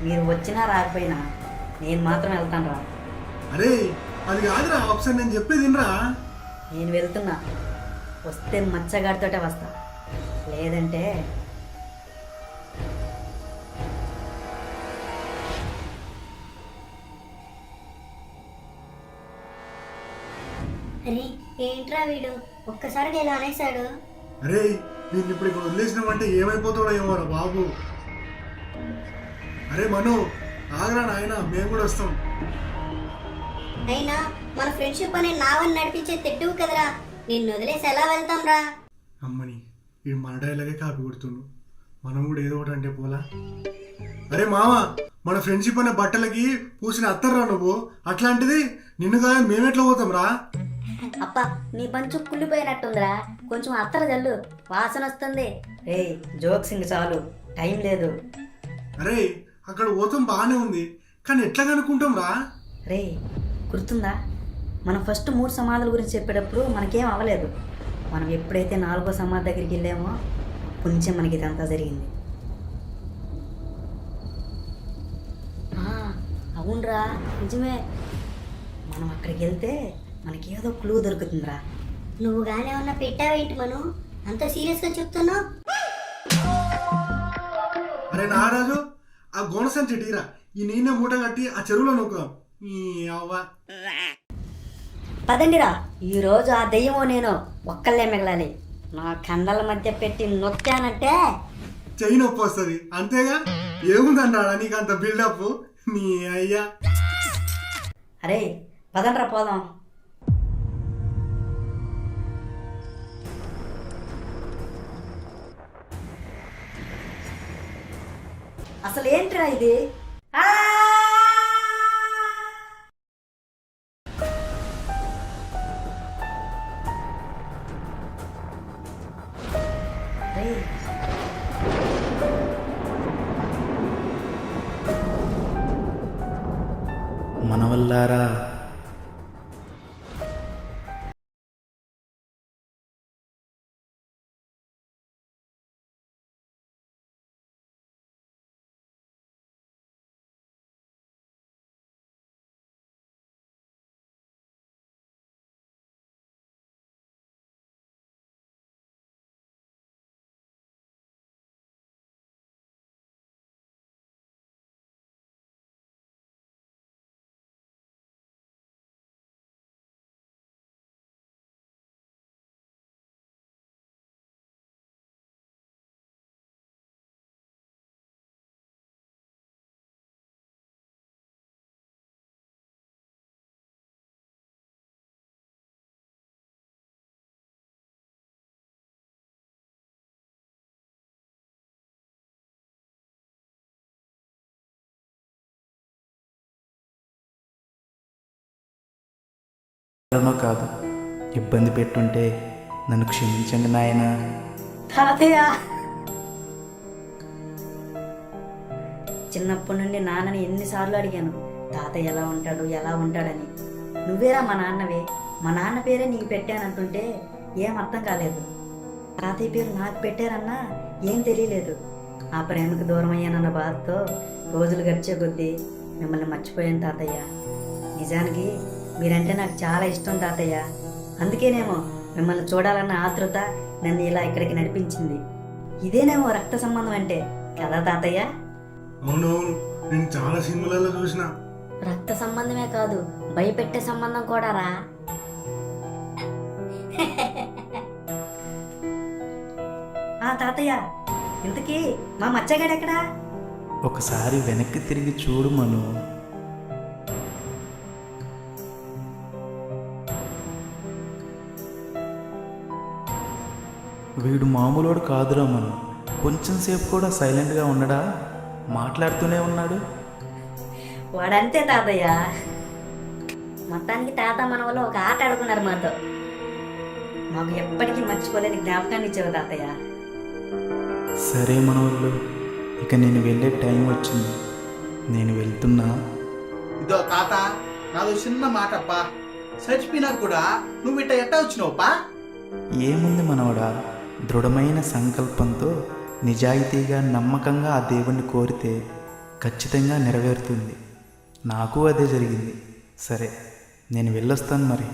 [SPEAKER 1] మీరు వచ్చినా రాకపోయినా నేను మాత్రం వెళ్తాను రా.
[SPEAKER 4] అరే, అది కాదురా ఆప్షన్, నేను చెప్పేది రా.
[SPEAKER 1] నేను వెళ్తున్నా. వస్తే మచ్చగాడితోటే వస్తా, లేదంటే
[SPEAKER 3] అరే, ఏంట్రా వీడు ఒక్కసారిగా ఇలా అనేసాడు?
[SPEAKER 4] అరే, నేను ఇప్పుడు ఇక్కడ వదిలేసినామంటే ఏమైపోతాడో ఏమోరా బాబు. అరే మను, ఆగరా నాయన, మేము కూడా వస్తాం.
[SPEAKER 3] అయినా మన ఫ్రెండ్షిప్ అనే నావని నడిపించే తెడ్డువు కదరా, నిన్ను వదిలేసి ఎలా వెళ్తాం రా?
[SPEAKER 4] అమ్మని, ఈ మన డైలాగే కాపీ కొడుతుండు. మనం కూడా ఏదో ఒకటి అంటే పోలా. అరే మామ, మన ఫ్రెండ్షిప్ అనే బట్టలకి పూసిన అత్తర్రా నువ్వు, అట్లాంటిది నిన్ను కాదు మేమెట్లా పోతాం రా?
[SPEAKER 3] అప్ప, నీ పంచు కుళ్ళిపోయినట్టుందిరా, కొంచెం అత్తర జల్లు, వాసన వస్తుంది.
[SPEAKER 1] రే జోక్స్ ఇంక చాలు, టైం లేదు.
[SPEAKER 4] అరే, అక్కడ పోతాం బాగానే ఉంది, కానీ ఎట్లా కనుక్కుంటాం రా?
[SPEAKER 1] రే గుర్తుందా, మనం ఫస్ట్ 3 సమాధుల గురించి చెప్పేటప్పుడు మనకేం అవ్వలేదు. మనం ఎప్పుడైతే 4వ సమాధి దగ్గరికి వెళ్ళామో అప్పటి నుంచే మనకి ఇదంతా జరిగింది.
[SPEAKER 3] అవునరా, నిజమే.
[SPEAKER 1] మనం అక్కడికి వెళ్తే మనకి ఏదో క్లూ దొరుకుతుందిరా.
[SPEAKER 3] నువ్వు గానే ఏమన్నా పెట్టావేంటి మను, అంత సీరియస్గా చెప్తున్నావు?
[SPEAKER 4] అరే నారాజు, ఆ గోనసం చెటీరా, ఈ నీళ్ళ మూట కట్టి ఆ చెరువులో నూకుదాం. ఈ అవ్వ,
[SPEAKER 1] పదండిరా, ఈరోజు ఆ దెయ్యమో నేను ఒక్కళ్ళే మిగలాలి. నా కండల మధ్య పెట్టి నొక్కానంటే
[SPEAKER 4] చెయ్యి నొప్పి వస్తుంది అంతేగా. ఏముందన్నాడా నీకు అంత బిల్డప్? నీ అయ్యా.
[SPEAKER 1] అరే పదండ్రా పోదాం. అసలు ఏంట్రా ఇది?
[SPEAKER 9] మనవల్లారా, ఎవరినో కాదు ఇబ్బంది పెట్టుంటే నన్ను క్షమించండి నాయనా.
[SPEAKER 1] తాతయ్య, చిన్నప్పటి నుండి నాన్నని ఎన్నిసార్లు అడిగాను తాతయ్య ఎలా ఉంటాడని. నువ్వేరా మా నాన్నవే, మా నాన్న పేరే నీకు పెట్టానంటుంటే ఏం అర్థం కాలేదు. తాతయ్య పేరు నాకు పెట్టారన్నా ఏం తెలియలేదు. ఆ ప్రేమకు దూరం అయ్యానన్న బాధతో రోజులు గడిచే కొద్దీ మిమ్మల్ని మర్చిపోయాను తాతయ్య. నిజానికి మీరంటే నాకు చాలా ఇష్టం తాతయ్య. అందుకేనేమో మిమ్మల్ని చూడాలన్న ఆతృత నన్ను ఇలా ఇక్కడికి నడిపించింది. ఇదేనేమో రక్త సంబంధం అంటే కదా తాతయ్య?
[SPEAKER 4] అవునవును, నేను చాలా సినిమాలలో చూసిన.
[SPEAKER 3] రక్త సంబంధమే కాదు, భయపెట్టే సంబంధం కూడా రా.
[SPEAKER 1] ఆ తాతయ్య, ఇంతకీ మా మచ్చగాడు ఎక్కడా?
[SPEAKER 9] ఒకసారి వెనక్కి తిరిగి చూడు మను. వీడు మామూలుడు కాదురా మను. కొంచెం సేపు కూడా సైలెంట్గా ఉండడా, మాట్లాడుతూనే ఉన్నాడు.
[SPEAKER 1] వాడంతే తాతయ్య.
[SPEAKER 3] మొత్తానికి తాత మనవలో ఒక ఆట ఆడుకున్నారు మాతో.
[SPEAKER 1] మాకు ఎప్పటికీ మర్చిపోలేని జ్ఞాపకాన్ని ఇచ్చావు తాతయ్య.
[SPEAKER 9] సరే మనోళ్ళు, ఇక నేను వెళ్ళే టైం వచ్చింది. నేను వెళ్తున్నా.
[SPEAKER 5] ఇదో తాత, నాదో చిన్న మాటప్పా. చచ్చిపోయినా కూడా నువ్వు ఇట్ట ఎట్టా వచ్చినావుపా?
[SPEAKER 9] ఏముంది మనవడా, దృఢమైన సంకల్పంతో నిజాయితీగా నమ్మకంగా ఆ దేవుణ్ణి కోరితే ఖచ్చితంగా నెరవేరుతుంది. నాకు అదే జరిగింది. సరే, నేను వెళ్ళొస్తాను మరి.